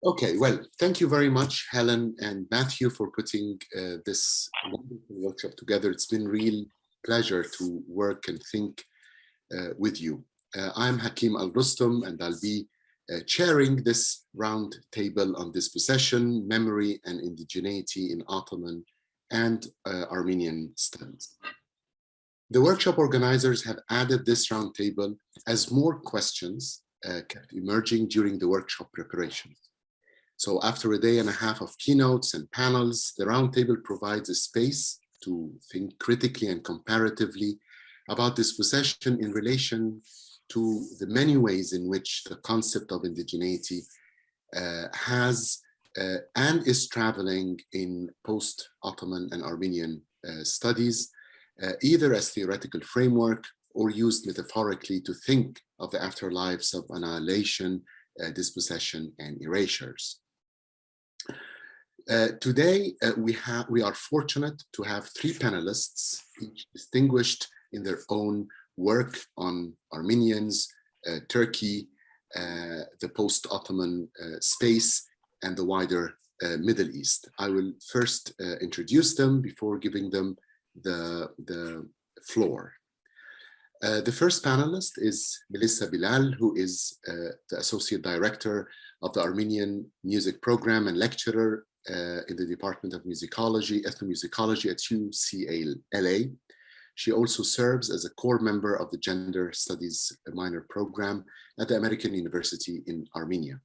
Okay, well, thank you very much, Helen and Matthew, for putting this wonderful workshop together. It's been a real pleasure to work and think with you. I'm Hakem Al-Rustom, and I'll be chairing this roundtable on dispossession, memory, and indigeneity in Ottoman and Armenian studies. The workshop organizers have added this roundtable as more questions kept emerging during the workshop preparations. So after a day and a half of keynotes and panels, the roundtable provides a space to think critically and comparatively about dispossession in relation to the many ways in which the concept of indigeneity has and is traveling in post-Ottoman and Armenian studies, either as theoretical framework or used metaphorically to think of the afterlives of annihilation, dispossession, and erasures. Today, we are fortunate to have three panelists, each distinguished in their own work on Armenians, Turkey, the post-Ottoman space, and the wider Middle East. I will first introduce them before giving them the floor. The first panelist is Melissa Bilal, who is the Associate Director of the Armenian Music Program and lecturer in the Department of Musicology, Ethnomusicology at UCLA. She also serves as a core member of the Gender Studies minor program at the American University in Armenia.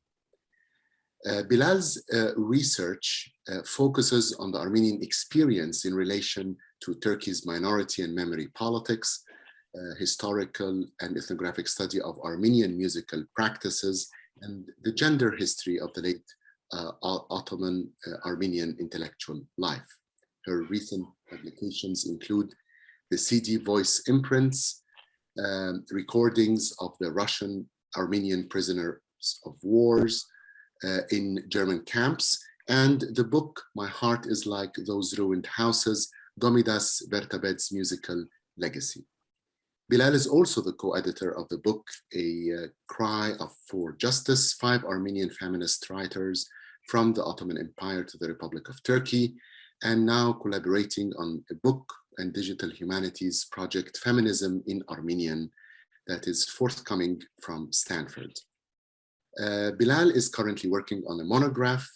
Bilal's research focuses on the Armenian experience in relation to Turkey's minority and memory politics, historical and ethnographic study of Armenian musical practices, and the gender history of the late Ottoman Armenian intellectual life. Her recent publications include the CD voice imprints, recordings of the Russian Armenian prisoners of wars in German camps, and the book, My Heart is Like Those Ruined Houses, Domidas Vertabed's Musical Legacy. Bilal is also the co-editor of the book, A Cry for Justice, 5 Armenian feminist writers from the Ottoman Empire to the Republic of Turkey, and now collaborating on a book and digital humanities project, Feminism in Armenian, that is forthcoming from Stanford. Bilal is currently working on a monograph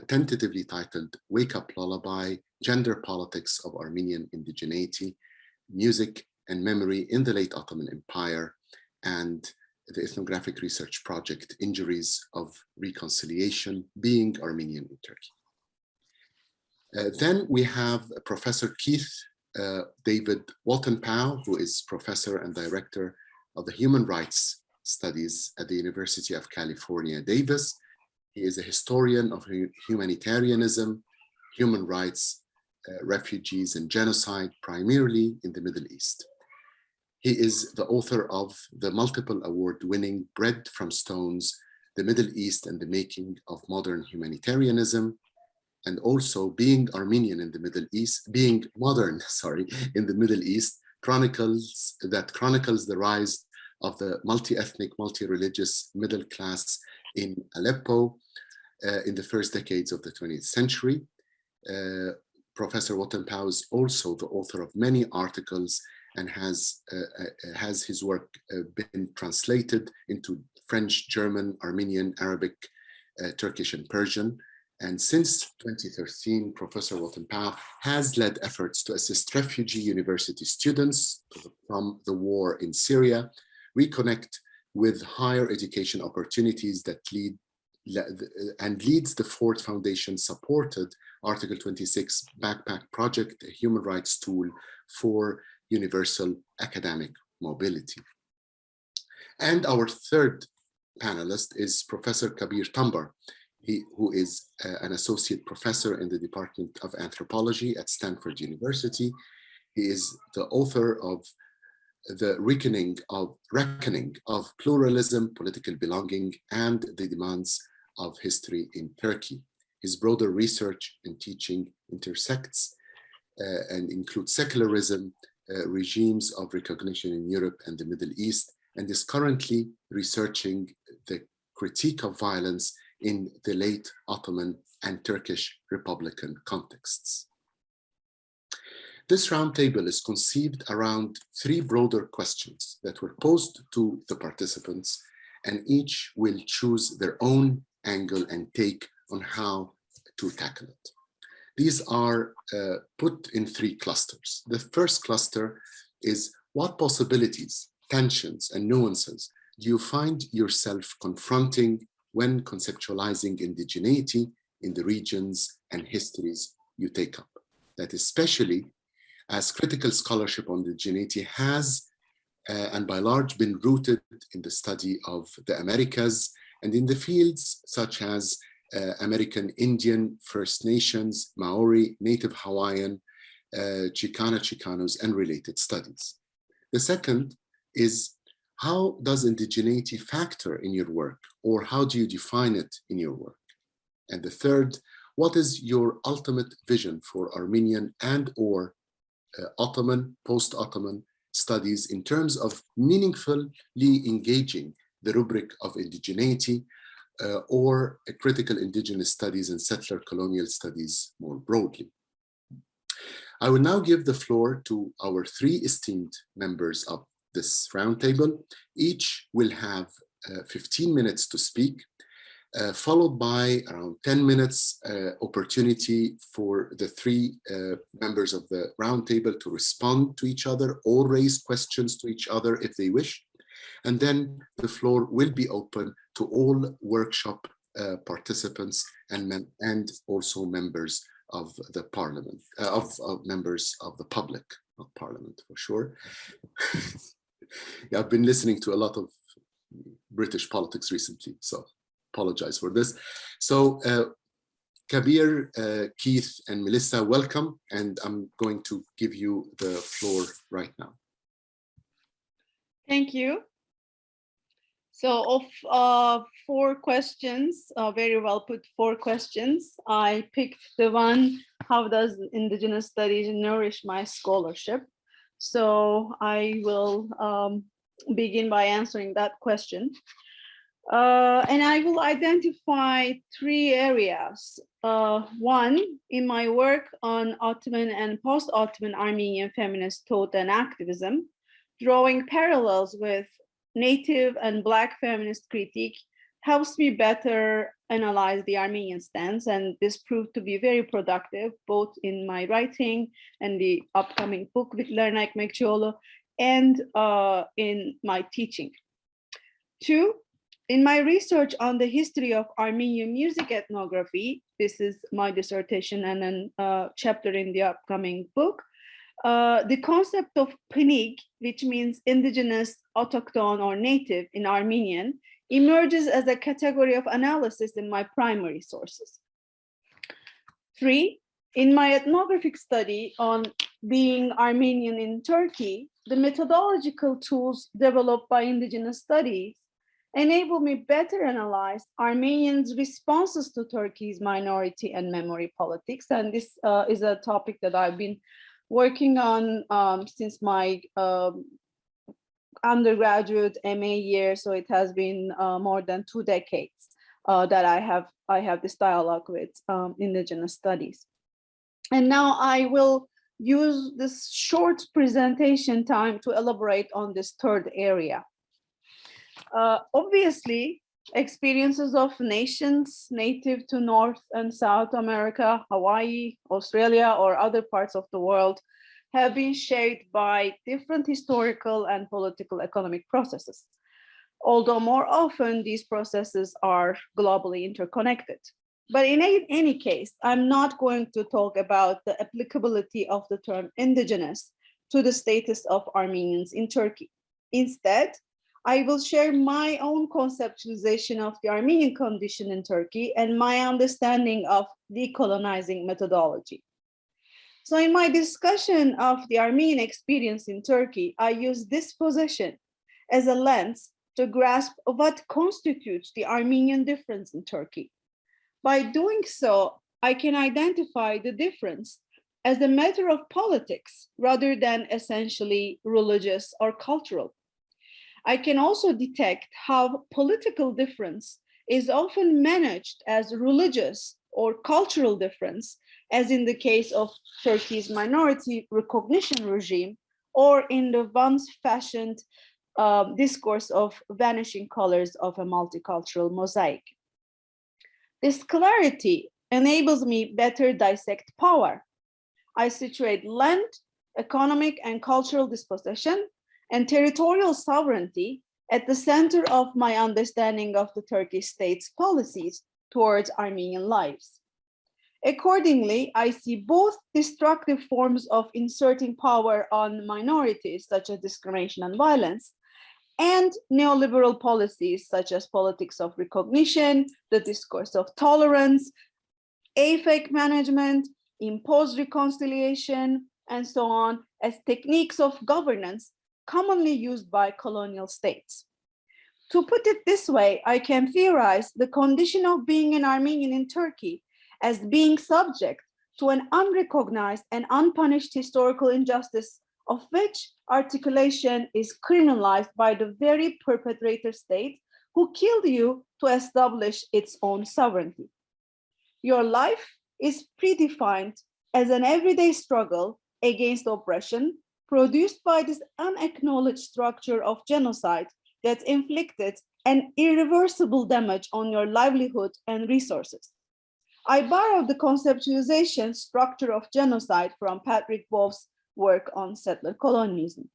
tentatively titled Wake Up Lullaby, Gender Politics of Armenian Indigeneity, Music and Memory in the Late Ottoman Empire, and the ethnographic research project Injuries of Reconciliation, Being Armenian in Turkey. Then we have Professor Keith David Watenpaugh, who is professor and director of the Human Rights Studies at the University of California, Davis. He is a historian of humanitarianism, human rights, refugees, and genocide, primarily in the Middle East. He is the author of the multiple award-winning Bread from Stones, The Middle East and the Making of Modern Humanitarianism, and also Being Armenian in the Middle East, Being Modern, in the Middle East, chronicles the rise of the multi-ethnic, multi-religious middle class in Aleppo in the first decades of the 20th century. Professor Watenpaugh is also the author of many articles and has his work been translated into French, German, Armenian, Arabic, Turkish, and Persian. And since 2013, Professor Watenpaugh has led efforts to assist refugee university students from the war in Syria reconnect with higher education opportunities that leads the Ford Foundation supported Article 26 Backpack Project, a human rights tool for universal academic mobility. And our third panelist is Professor Kabir Tambar, who is an associate professor in the Department of Anthropology at Stanford University. He is the author of The Reckoning of Pluralism, Political Belonging, and the Demands of History in Turkey. His broader research and teaching intersects and includes secularism, regimes of recognition in Europe and the Middle East, and is currently researching the critique of violence in the late Ottoman and Turkish Republican contexts. This roundtable is conceived around three broader questions that were posed to the participants, and each will choose their own angle and take on how to tackle it. These are put in three clusters. The first cluster is what possibilities, tensions, and nuances do you find yourself confronting when conceptualizing indigeneity in the regions and histories you take up? That especially as critical scholarship on indigeneity has, and by large, been rooted in the study of the Americas and in the fields such as American Indian, First Nations, Maori, Native Hawaiian, Chicana, Chicanos, and related studies. The second is, how does indigeneity factor in your work, or how do you define it in your work? And the third, what is your ultimate vision for Armenian and or Ottoman, post-Ottoman studies in terms of meaningfully engaging the rubric of indigeneity or critical indigenous studies and settler colonial studies more broadly? I will now give the floor to our three esteemed members of this roundtable. Each will have 15 minutes to speak, followed by around 10 minutes opportunity for the three members of the roundtable to respond to each other or raise questions to each other if they wish. And then the floor will be open to all workshop participants and also members of the parliament, of members of the public, not parliament for sure. Yeah, I've been listening to a lot of British politics recently, so apologize for this. So Kabir, Keith, and Melissa, welcome, and I'm going to give you the floor right now. Thank you. So of 4 questions, very well put 4 questions, I picked the one, how does Indigenous studies nourish my scholarship? So I will begin by answering that question. And I will identify 3 areas. One, in my work on Ottoman and post-Ottoman Armenian feminist thought and activism, drawing parallels with Native and Black feminist critique helps me better analyze the Armenian stance, and this proved to be very productive, both in my writing and the upcoming book with Lernak Mekciolo, and in my teaching. 2, in my research on the history of Armenian music ethnography, this is my dissertation and then chapter in the upcoming book, the concept of pnig, which means indigenous, autochthone, or native in Armenian, emerges as a category of analysis in my primary sources. 3, in my ethnographic study on being Armenian in Turkey, the methodological tools developed by indigenous studies enable me better analyze Armenians' responses to Turkey's minority and memory politics. And this is a topic that I've been working on since my undergraduate MA year, so it has been more than 2 decades that I have this dialogue with indigenous studies. And now I will use this short presentation time to elaborate on this 3rd area. Obviously, experiences of nations native to North and South America, Hawaii, Australia, or other parts of the world have been shaped by different historical and political economic processes, although more often these processes are globally interconnected. But in any case, I'm not going to talk about the applicability of the term indigenous to the status of Armenians in Turkey. Instead, I will share my own conceptualization of the Armenian condition in Turkey and my understanding of decolonizing methodology. So in my discussion of the Armenian experience in Turkey, I use dispossession as a lens to grasp what constitutes the Armenian difference in Turkey. By doing so, I can identify the difference as a matter of politics rather than essentially religious or cultural. I can also detect how political difference is often managed as religious or cultural difference, as in the case of Turkey's minority recognition regime, or in the once fashioned discourse of vanishing colors of a multicultural mosaic. This clarity enables me better dissect power. I situate land, economic and cultural dispossession, and territorial sovereignty at the center of my understanding of the Turkish state's policies towards Armenian lives. Accordingly, I see both destructive forms of inserting power on minorities, such as discrimination and violence, and neoliberal policies, such as politics of recognition, the discourse of tolerance, affect management, imposed reconciliation, and so on, as techniques of governance commonly used by colonial states. To put it this way, I can theorize the condition of being an Armenian in Turkey as being subject to an unrecognized and unpunished historical injustice, of which articulation is criminalized by the very perpetrator state who killed you to establish its own sovereignty. Your life is predefined as an everyday struggle against oppression produced by this unacknowledged structure of genocide that inflicted an irreversible damage on your livelihood and resources. I borrowed the conceptualization structure of genocide from Patrick Wolf's work on settler colonialism.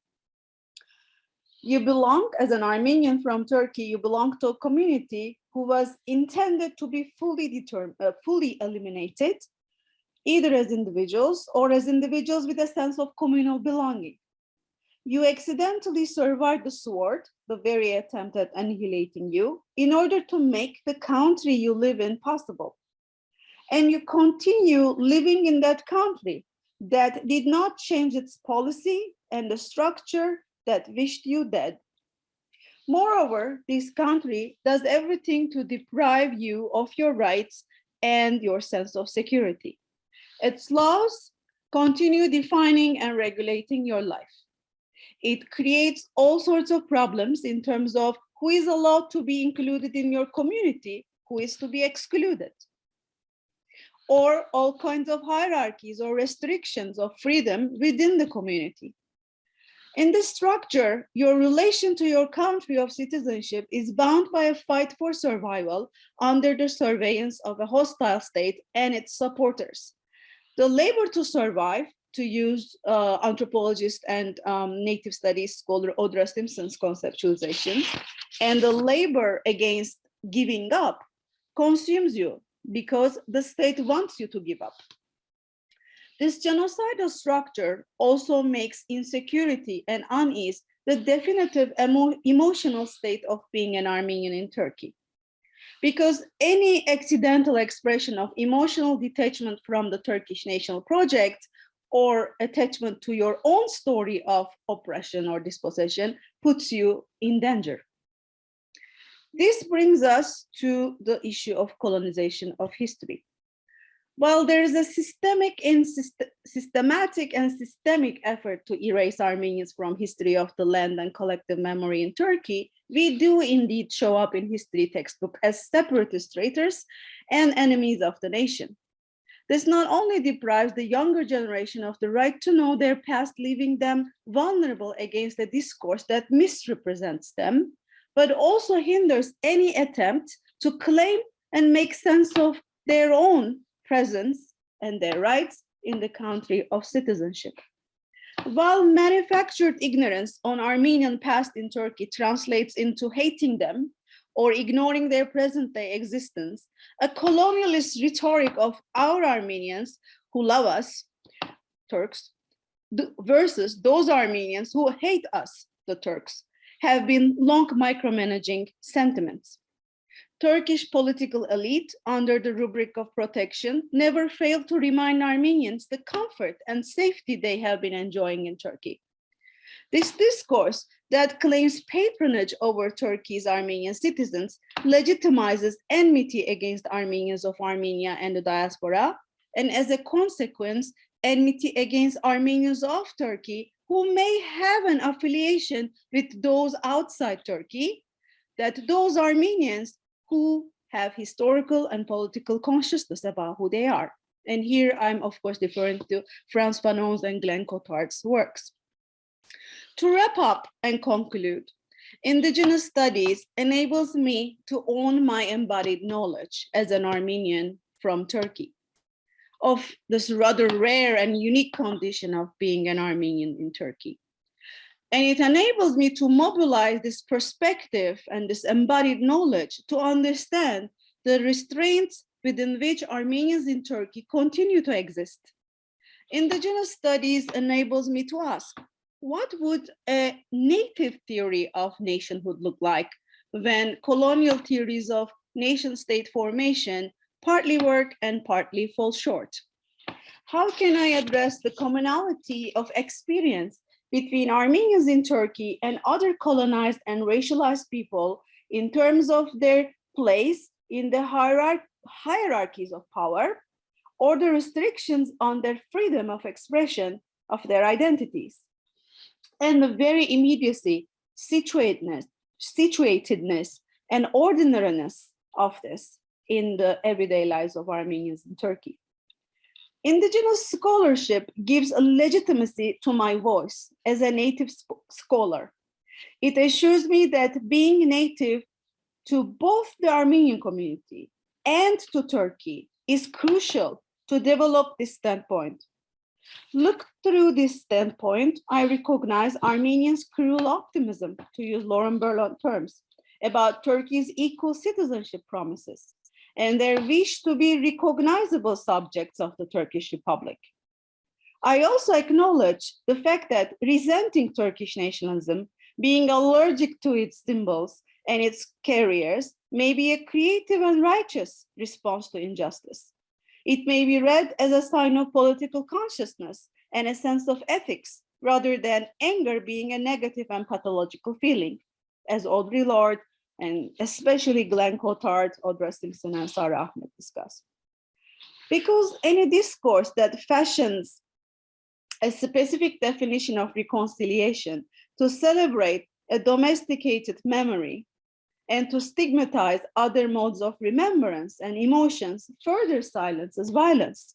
You belong, as an Armenian from Turkey, you belong to a community who was intended to be fully eliminated, either as individuals or as individuals with a sense of communal belonging. You accidentally survived the sword, the very attempt at annihilating you, in order to make the country you live in possible. And you continue living in that country that did not change its policy and the structure that wished you dead. Moreover, this country does everything to deprive you of your rights and your sense of security. Its laws continue defining and regulating your life. It creates all sorts of problems in terms of who is allowed to be included in your community, who is to be excluded, or all kinds of hierarchies or restrictions of freedom within the community. In this structure, your relation to your country of citizenship is bound by a fight for survival under the surveillance of a hostile state and its supporters. The labor to survive, to use anthropologist and native studies scholar Audra Simpson's conceptualization, and the labor against giving up consumes you because the state wants you to give up. This genocidal structure also makes insecurity and unease the definitive emotional state of being an Armenian in Turkey. Because any accidental expression of emotional detachment from the Turkish national project or attachment to your own story of oppression or dispossession puts you in danger. This brings us to the issue of colonization of history. While there is a systematic and systemic effort to erase Armenians from history of the land and collective memory in Turkey, we do indeed show up in history textbook as separatist traitors and enemies of the nation. This not only deprives the younger generation of the right to know their past, leaving them vulnerable against a discourse that misrepresents them, but also hinders any attempt to claim and make sense of their own presence and their rights in the country of citizenship. While manufactured ignorance on Armenian past in Turkey translates into hating them or ignoring their present-day existence, a colonialist rhetoric of our Armenians who love us, Turks, versus those Armenians who hate us, the Turks, have been long micromanaging sentiments. Turkish political elite, under the rubric of protection, never failed to remind Armenians the comfort and safety they have been enjoying in Turkey. This discourse that claims patronage over Turkey's Armenian citizens legitimizes enmity against Armenians of Armenia and the diaspora, and as a consequence, enmity against Armenians of Turkey who may have an affiliation with those outside Turkey, that those Armenians who have historical and political consciousness about who they are. And here I'm, of course, referring to Frantz Fanon's and Glenn Cotard's works. To wrap up and conclude, Indigenous studies enables me to own my embodied knowledge as an Armenian from Turkey of this rather rare and unique condition of being an Armenian in Turkey. And it enables me to mobilize this perspective and this embodied knowledge to understand the restraints within which Armenians in Turkey continue to exist. Indigenous studies enables me to ask, what would a native theory of nationhood look like when colonial theories of nation-state formation partly work and partly fall short? How can I address the commonality of experience between Armenians in Turkey and other colonized and racialized people in terms of their place in the hierarchies of power, or the restrictions on their freedom of expression of their identities? And the very immediacy, situatedness, and ordinariness of this in the everyday lives of Armenians in Turkey. Indigenous scholarship gives a legitimacy to my voice as a native scholar. It assures me that being native to both the Armenian community and to Turkey is crucial to develop this standpoint. Look through this standpoint, I recognize Armenians' cruel optimism, to use Lauren Berlant terms, about Turkey's equal citizenship promises and their wish to be recognizable subjects of the Turkish Republic. I also acknowledge the fact that resenting Turkish nationalism, being allergic to its symbols and its carriers, may be a creative and righteous response to injustice. It may be read as a sign of political consciousness and a sense of ethics, rather than anger being a negative and pathological feeling, as Audre Lorde and especially Glenn Cotard, Audra Simpson, and Sarah Ahmed discuss. Because any discourse that fashions a specific definition of reconciliation to celebrate a domesticated memory and to stigmatize other modes of remembrance and emotions further silences violence.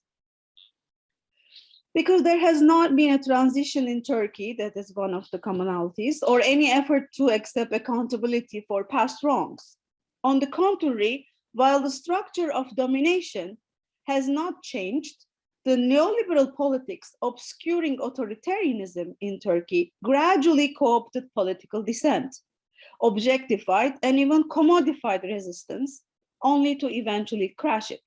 Because there has not been a transition in Turkey, that is one of the commonalities, or any effort to accept accountability for past wrongs. On the contrary, while the structure of domination has not changed, the neoliberal politics obscuring authoritarianism in Turkey gradually co-opted political dissent, objectified and even commodified resistance, only to eventually crash it.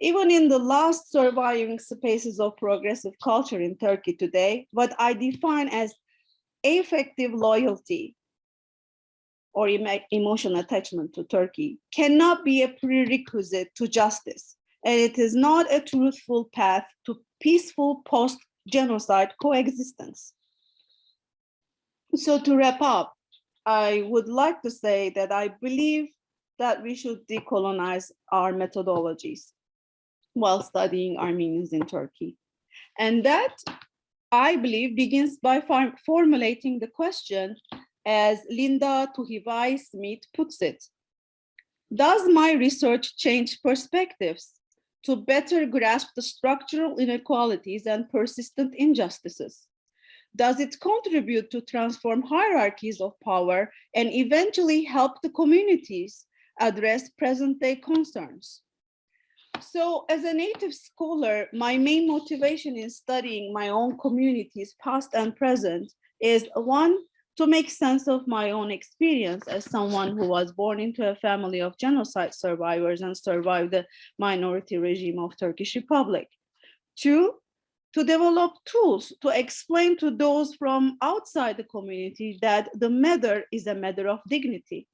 Even in the last surviving spaces of progressive culture in Turkey today, what I define as affective loyalty or emotional attachment to Turkey cannot be a prerequisite to justice, and it is not a truthful path to peaceful post-genocide coexistence. So to wrap up, I would like to say that I believe that we should decolonize our methodologies while studying Armenians in Turkey. And that, I believe, begins by formulating the question as Linda Tuhivai-Smith puts it. Does my research change perspectives to better grasp the structural inequalities and persistent injustices? Does it contribute to transform hierarchies of power and eventually help the communities address present-day concerns? So as a native scholar, my main motivation in studying my own communities, past and present, is one, to make sense of my own experience as someone who was born into a family of genocide survivors and survived the minority regime of Turkish Republic. Two, to develop tools to explain to those from outside the community that the matter is a matter of dignity.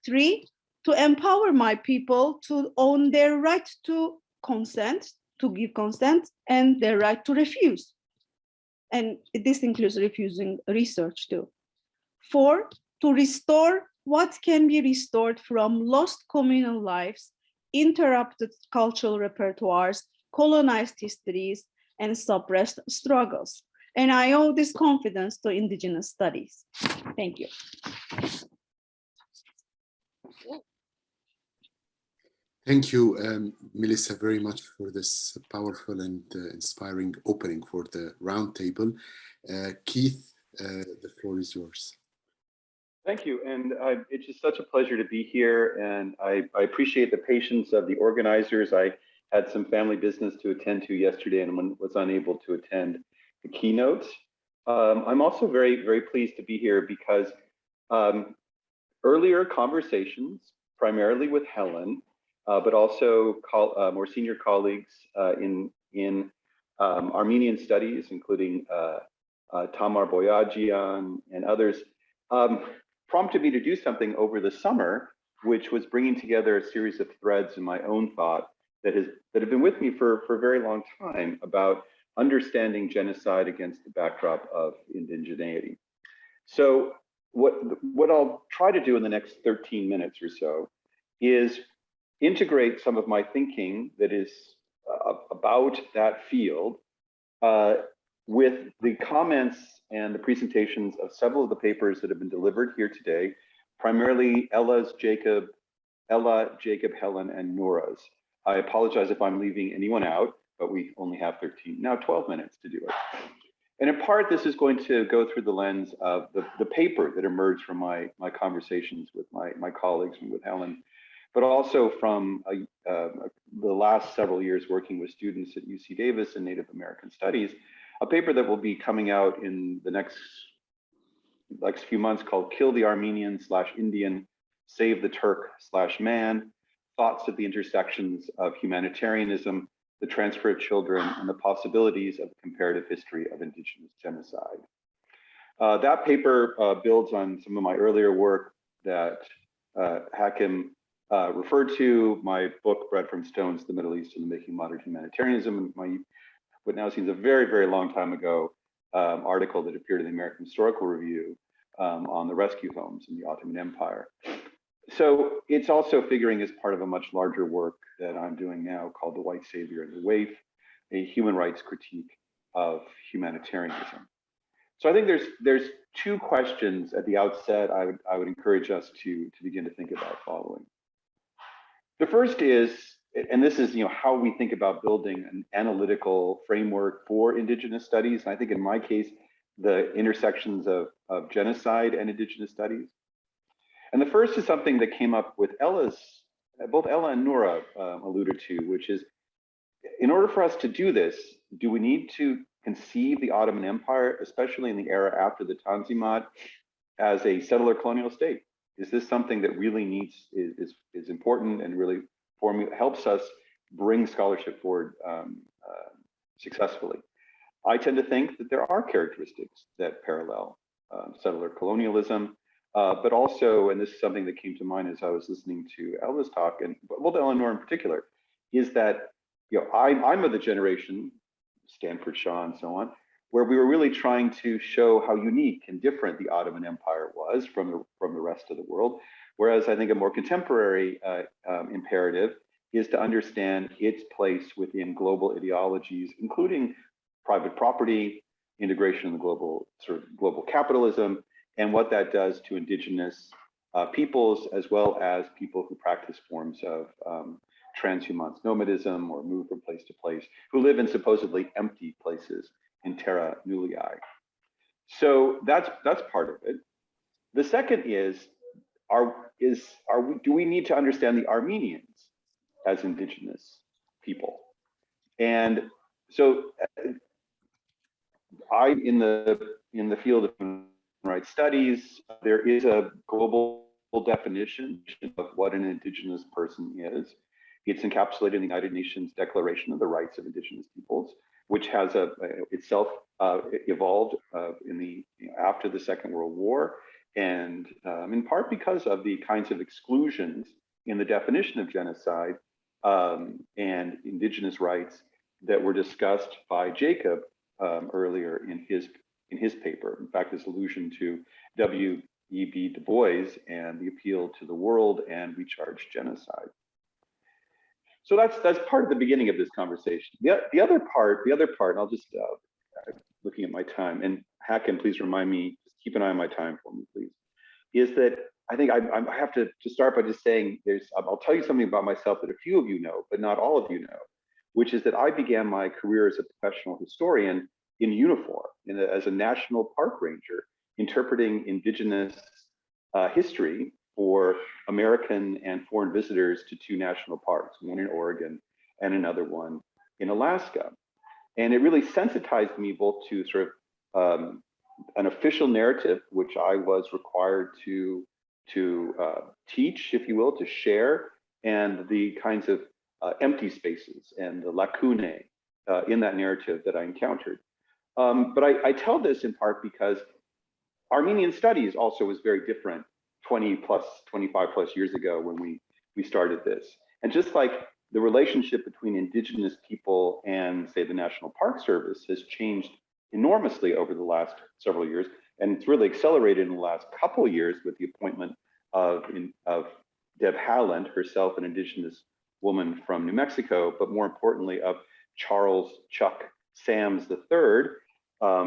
Three, to empower my people to own their right to consent, to give consent, and their right to refuse. And this includes refusing research too. Four, to restore what can be restored from lost communal lives, interrupted cultural repertoires, colonized histories, and suppressed struggles. And I owe this confidence to Indigenous studies. Thank you. Thank you, Melissa, very much for this powerful and inspiring opening for the roundtable. Keith, the floor is yours. Thank you, and it's just such a pleasure to be here, and I appreciate the patience of the organizers. I had some family business to attend to yesterday and was unable to attend the keynotes. I'm also very, very pleased to be here because earlier conversations, primarily with Helen, but also more senior colleagues in Armenian studies, including Tambar and others, prompted me to do something over the summer, which was bringing together a series of threads in my own thought that have been with me for a very long time about understanding genocide against the backdrop of indigeneity. So what I'll try to do in the next 13 minutes or so is integrate some of my thinking that is about that field with the comments and the presentations of several of the papers that have been delivered here today, primarily Ella, Jacob, Helen, and Noura's. I apologize if I'm leaving anyone out, but we only have 12 minutes to do it. And in part, this is going to go through the lens of the paper that emerged from my conversations with my colleagues and with Helen, but also from the last several years working with students at UC Davis in Native American Studies, a paper that will be coming out in the next few months called Kill the Armenian / Indian, Save the Turk / Man, Thoughts at the Intersections of Humanitarianism, the Transfer of Children, and the Possibilities of a Comparative History of Indigenous Genocide. That paper builds on some of my earlier work that Hakem referred to, my book, Bread from Stones, The Middle East and the Making Modern Humanitarianism, and my what now seems a very, very long time ago article that appeared in the American Historical Review on the rescue homes in the Ottoman Empire. So it's also figuring as part of a much larger work that I'm doing now called The White Savior and the Waif, a human rights critique of humanitarianism. So I think there's two questions at the outset I would encourage us to begin to think about following. The first is, and this is how we think about building an analytical framework for Indigenous studies. And I think in my case, the intersections of genocide and Indigenous studies. And the first is something that came up with both Ella and Noura alluded to, which is, in order for us to do this, do we need to conceive the Ottoman Empire, especially in the era after the Tanzimat, as a settler colonial state? Is this something that really is important and really helps us bring scholarship forward successfully? I tend to think that there are characteristics that parallel settler colonialism, but also, and this is something that came to mind as I was listening to Ella's talk, and both Ella and Noura in particular, is that I'm of the generation, Stanford, Shaw, and so on, where we were really trying to show how unique and different the Ottoman Empire was from the rest of the world. Whereas I think a more contemporary imperative is to understand its place within global ideologies, including private property, integration in the global capitalism, and what that does to indigenous peoples, as well as people who practice forms of transhumance nomadism or move from place to place, who live in supposedly empty places in terra nulliae. So that's part of it. The second is, do we need to understand the Armenians as indigenous people? And so in the field of human rights studies, there is a global definition of what an indigenous person is. It's encapsulated in the United Nations Declaration of the Rights of Indigenous Peoples, which has itself evolved after the Second World War, and in part because of the kinds of exclusions in the definition of genocide and indigenous rights that were discussed by Jacob earlier in his paper. In fact, his allusion to W.E.B. Du Bois and the appeal to the world and recharge genocide. So that's part of the beginning of this conversation. The other part, and I'll just looking at my time, and Hakem, please remind me, just keep an eye on my time for me, please, is that I think I have to start by just saying I'll tell you something about myself that a few of you know, but not all of you know, which is that I began my career as a professional historian in uniform, as a national park ranger, interpreting Indigenous history for American and foreign visitors to 2 national parks, one in Oregon and another one in Alaska. And it really sensitized me both to sort of an official narrative, which I was required to teach, if you will, to share, and the kinds of empty spaces and the lacunae in that narrative that I encountered. But I tell this in part because Armenian studies also was very different 25 plus years ago when we started this. And just like the relationship between Indigenous people and, say, the National Park Service has changed enormously over the last several years, and it's really accelerated in the last couple of years with the appointment of Deb Haaland, herself an Indigenous woman from New Mexico, but more importantly of Charles Chuck Sams III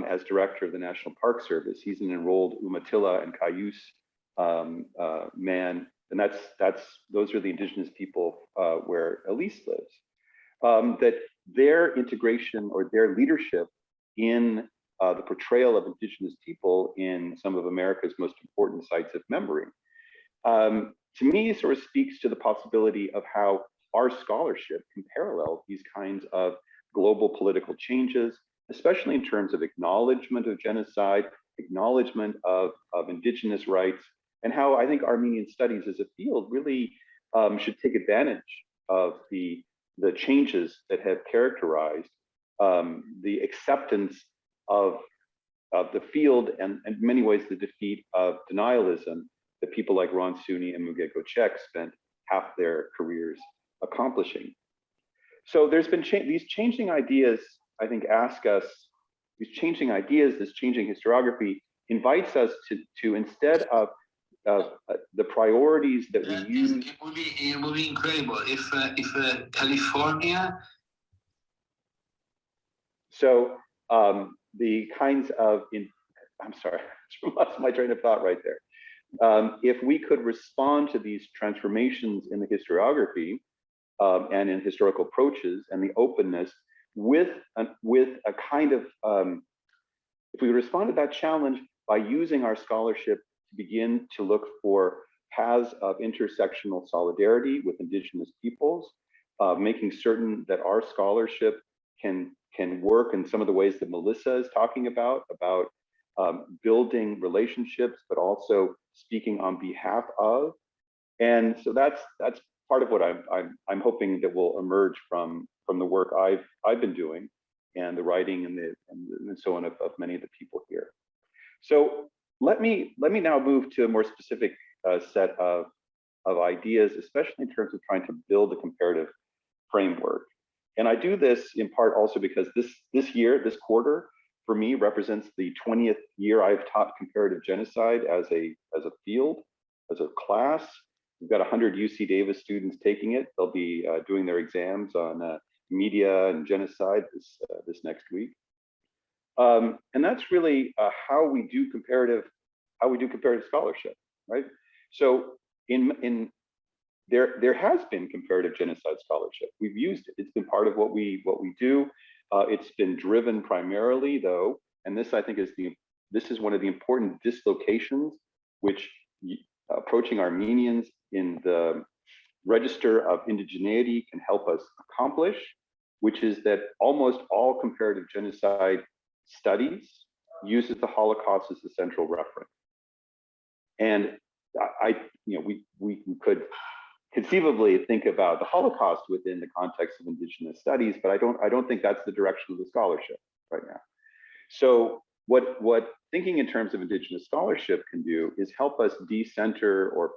as director of the National Park Service. He's an enrolled Umatilla and Cayuse man, and those are the Indigenous people where Elise lives. That their integration or their leadership in the portrayal of Indigenous people in some of America's most important sites of memory, to me sort of speaks to the possibility of how our scholarship can parallel these kinds of global political changes, especially in terms of acknowledgement of genocide, acknowledgement of Indigenous rights, and how I think Armenian studies as a field really should take advantage of the changes that have characterized the acceptance of the field and in many ways the defeat of denialism that people like Ron Suney and Muge Gocek spent half their careers accomplishing. So there's been these changing ideas, I think, ask us, these changing ideas, this changing historiography invites us to instead of the priorities that we use. It would be incredible if California. So the kinds of, I'm sorry, I lost my train of thought right there. If we could respond to these transformations in the historiography and in historical approaches and the openness with a kind of, if we respond to that challenge by using our scholarship to begin to look for paths of intersectional solidarity with Indigenous peoples, making certain that our scholarship can work in some of the ways that Melissa is talking about building relationships, but also speaking on behalf of. And so that's part of what I'm hoping that will emerge from the work I've been doing and the writing and so on of many of the people here. So let me now move to a more specific set of ideas, especially in terms of trying to build a comparative framework. And I do this in part also because this quarter, for me, represents the 20th year I've taught comparative genocide as a field, as a class. We've got 100 UC Davis students taking it. They'll be doing their exams on media and genocide this next week. And that's really how we do comparative scholarship, right? So there has been comparative genocide scholarship. We've used it. It's been part of what we do. It's been driven primarily, though, and this I think is one of the important dislocations which approaching Armenians in the register of indigeneity can help us accomplish, which is that almost all comparative genocide studies uses the Holocaust as the central reference. And we could conceivably think about the Holocaust within the context of Indigenous studies, but I don't think that's the direction of the scholarship right now. So what thinking in terms of Indigenous scholarship can do is help us decenter or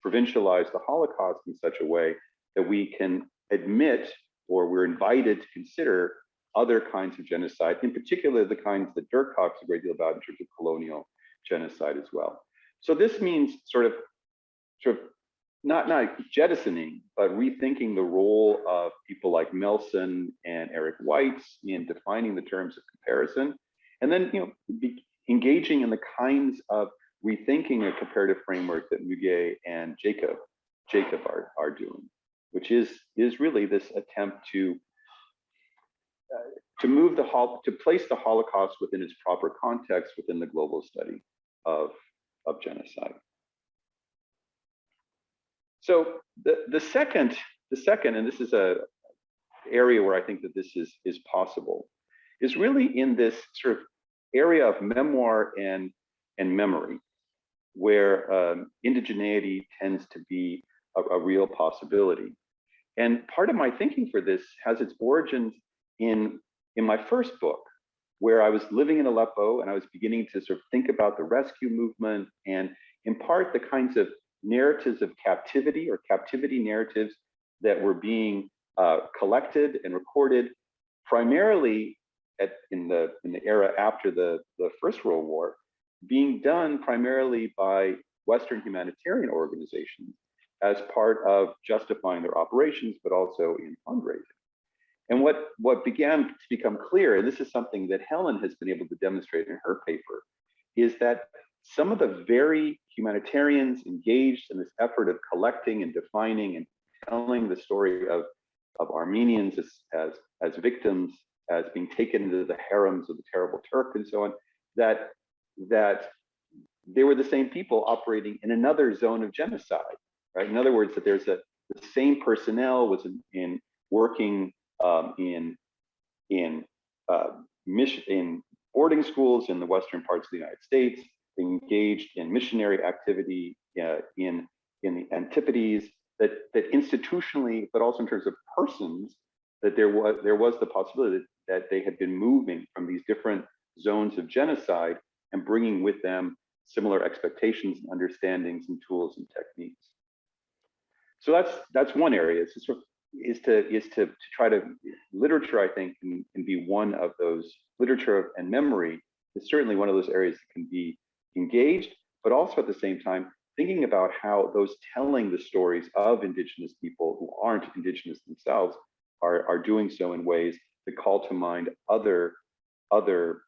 provincialize the Holocaust in such a way that we can admit, or we're invited to consider, other kinds of genocide, in particular the kinds that Dirk talks a great deal about in terms of colonial genocide as well. So this means sort of not jettisoning, but rethinking the role of people like Melson and Eric Weitz in defining the terms of comparison, and then engaging in the kinds of rethinking a comparative framework that Müge and Jacob are doing, which is really this attempt to place the Holocaust within its proper context within the global study of genocide. So the second, and this is a area where I think that this is possible, is really in this sort of area of memoir and memory, where indigeneity tends to be a real possibility. And part of my thinking for this has its origins in my first book, where I was living in Aleppo and I was beginning to sort of think about the rescue movement and in part the kinds of narratives of captivity or captivity narratives that were being collected and recorded primarily in the era after the First World War, being done primarily by Western humanitarian organizations as part of justifying their operations, but also in fundraising. And what began to become clear, and this is something that Helen has been able to demonstrate in her paper, is that some of the very humanitarians engaged in this effort of collecting and defining and telling the story of Armenians as victims, as being taken into the harems of the terrible Turk and so on, that they were the same people operating in another zone of genocide, right? In other words, that there's the same personnel was working in boarding schools in the western parts of the United States, engaged in missionary activity in the Antipodes, that institutionally, but also in terms of persons, that there was the possibility that they had been moving from these different zones of genocide and bringing with them similar expectations and understandings and tools and techniques. So that's one area. Is to try to literature, I think, can be one of those. Literature and memory is certainly one of those areas that can be engaged, but also at the same time thinking about how those telling the stories of Indigenous people who aren't Indigenous themselves are doing so in ways that call to mind other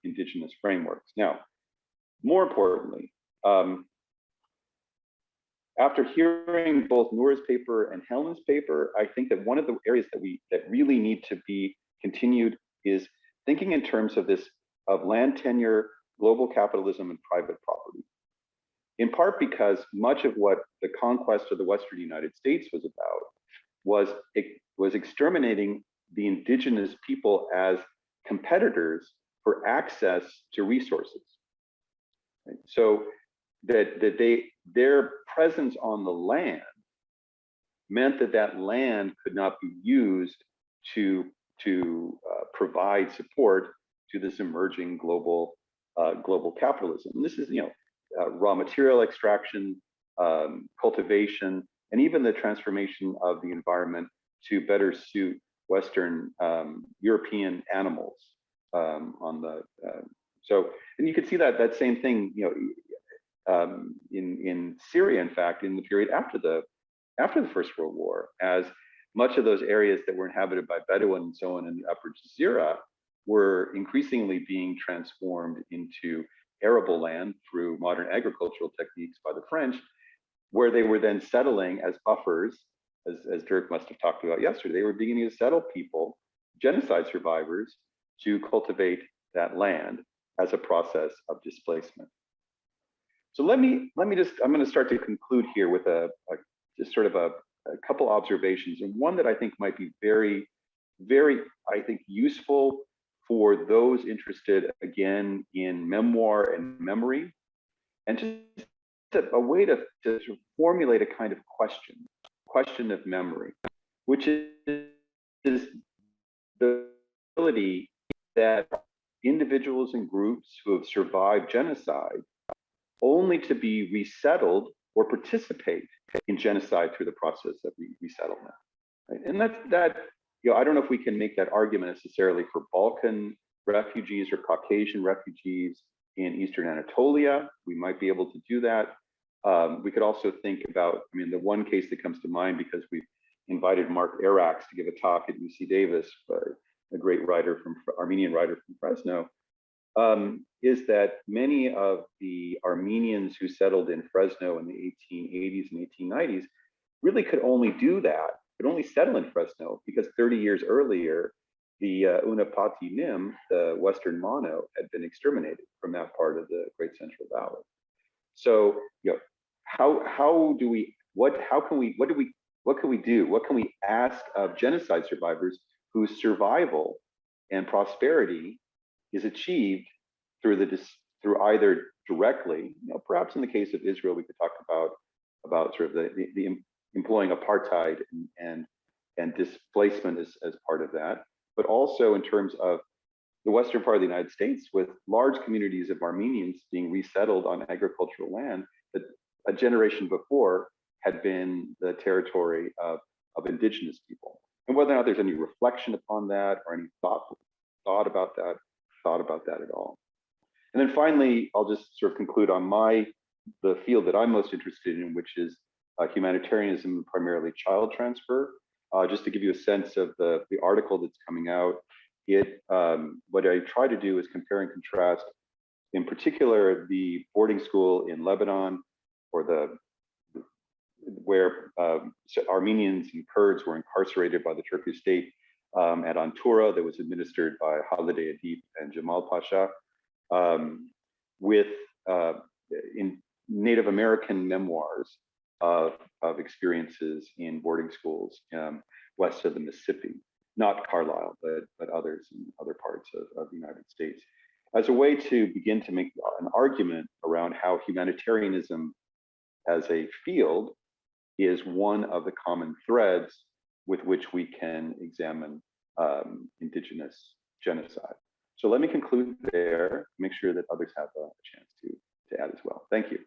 Indigenous frameworks. Now, more importantly, after hearing both Noura's paper and Helen's paper, I think that one of the areas that really need to be continued is thinking in terms of land tenure, global capitalism, and private property. In part because much of what the conquest of the Western United States was about was exterminating the Indigenous people as competitors for access to resources. Right? So their presence on the land meant that land could not be used to provide support to this emerging global capitalism. And this is raw material extraction, cultivation, and even the transformation of the environment to better suit Western European animals and you could see that same thing in Syria, in fact, in the period after the First World War, as much of those areas that were inhabited by Bedouin and so on in the Upper Jazeera were increasingly being transformed into arable land through modern agricultural techniques by the French, where they were then settling as buffers, as Dirk must have talked about yesterday. They were beginning to settle people, genocide survivors, to cultivate that land as a process of displacement. So let me just, I'm going to start to conclude here with just sort of a couple observations, and one that I think might be very, very, I think, useful for those interested, again, in memoir and memory, and just a way to sort of formulate a kind of question of memory, which is the ability that individuals and groups who have survived genocide only to be resettled or participate in genocide through the process of resettlement. Right? And that I don't know if we can make that argument necessarily for Balkan refugees or Caucasian refugees in Eastern Anatolia. We might be able to do that. We could also think about, the one case that comes to mind, because we've invited Mark Arax to give a talk at UC Davis, a great writer Armenian writer from Fresno, is that many of the Armenians who settled in Fresno in the 1880s and 1890s really could only do that, could only settle in Fresno because 30 years earlier, the Unapati Nim, the Western Mono, had been exterminated from that part of the Great Central Valley. So, you know, what can we do? What can we ask of genocide survivors whose survival and prosperity is achieved through either directly, you know, perhaps in the case of Israel, we could talk about sort of the employing apartheid and displacement as part of that, but also in terms of the western part of the United States with large communities of Armenians being resettled on agricultural land that a generation before had been the territory of indigenous people. And whether or not there's any reflection upon that or any thought about that at all. And then finally, I'll just sort of conclude on the field that I'm most interested in, which is humanitarianism and primarily child transfer. Just to give you a sense of the article that's coming out, what I try to do is compare and contrast, in particular, the boarding school in Lebanon, where Armenians and Kurds were incarcerated by the Turkish state at Antura, that was administered by Halide Edip and Jamal Pasha, with in Native American memoirs of experiences in boarding schools west of the Mississippi, not Carlisle, but others in other parts of the United States, as a way to begin to make an argument around how humanitarianism as a field is one of the common threads with which we can examine indigenous genocide. So let me conclude there, make sure that others have a chance to add as well. Thank you.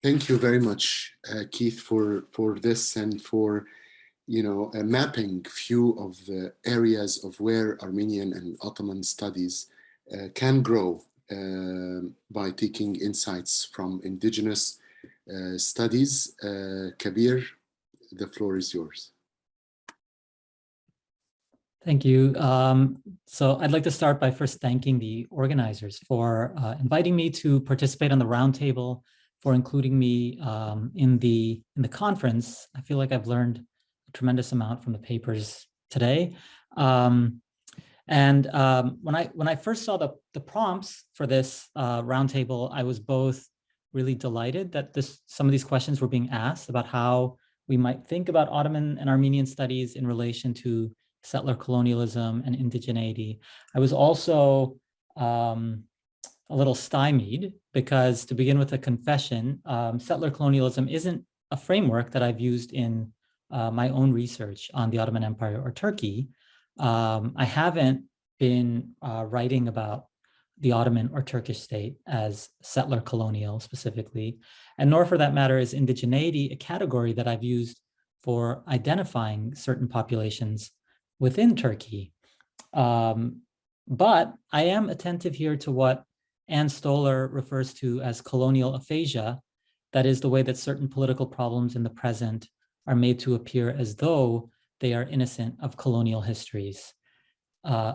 Thank you very much, Keith, for this and for mapping few of the areas of where Armenian and Ottoman studies can grow by taking insights from indigenous studies. Kabir, the floor is yours. Thank you. So I'd like to start by first thanking the organizers for inviting me to participate on the roundtable, for including me in the conference. I feel like I've learned a tremendous amount from the papers today. When I first saw the prompts for this roundtable, I was both really delighted that some of these questions were being asked about how we might think about Ottoman and Armenian studies in relation to settler colonialism and indigeneity. I was also a little stymied because, to begin with a confession, settler colonialism isn't a framework that I've used in my own research on the Ottoman Empire or Turkey. I haven't been writing about the Ottoman or Turkish state as settler colonial specifically, and nor for that matter is indigeneity a category that I've used for identifying certain populations within Turkey. But I am attentive here to what Anne Stoller refers to as colonial aphasia, that is the way that certain political problems in the present are made to appear as though they are innocent of colonial histories.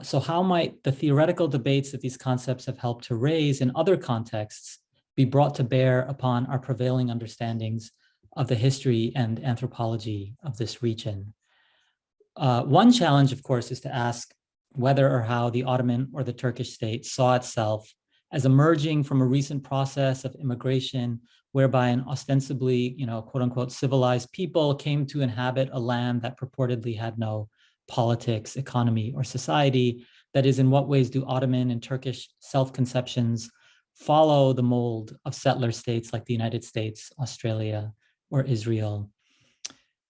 So how might the theoretical debates that these concepts have helped to raise in other contexts be brought to bear upon our prevailing understandings of the history and anthropology of this region? One challenge, of course, is to ask whether or how the Ottoman or the Turkish state saw itself as emerging from a recent process of immigration whereby an ostensibly, quote unquote, civilized people came to inhabit a land that purportedly had no politics, economy, or society. That is, in what ways do Ottoman and Turkish self-conceptions follow the mold of settler states like the United States, Australia, or Israel?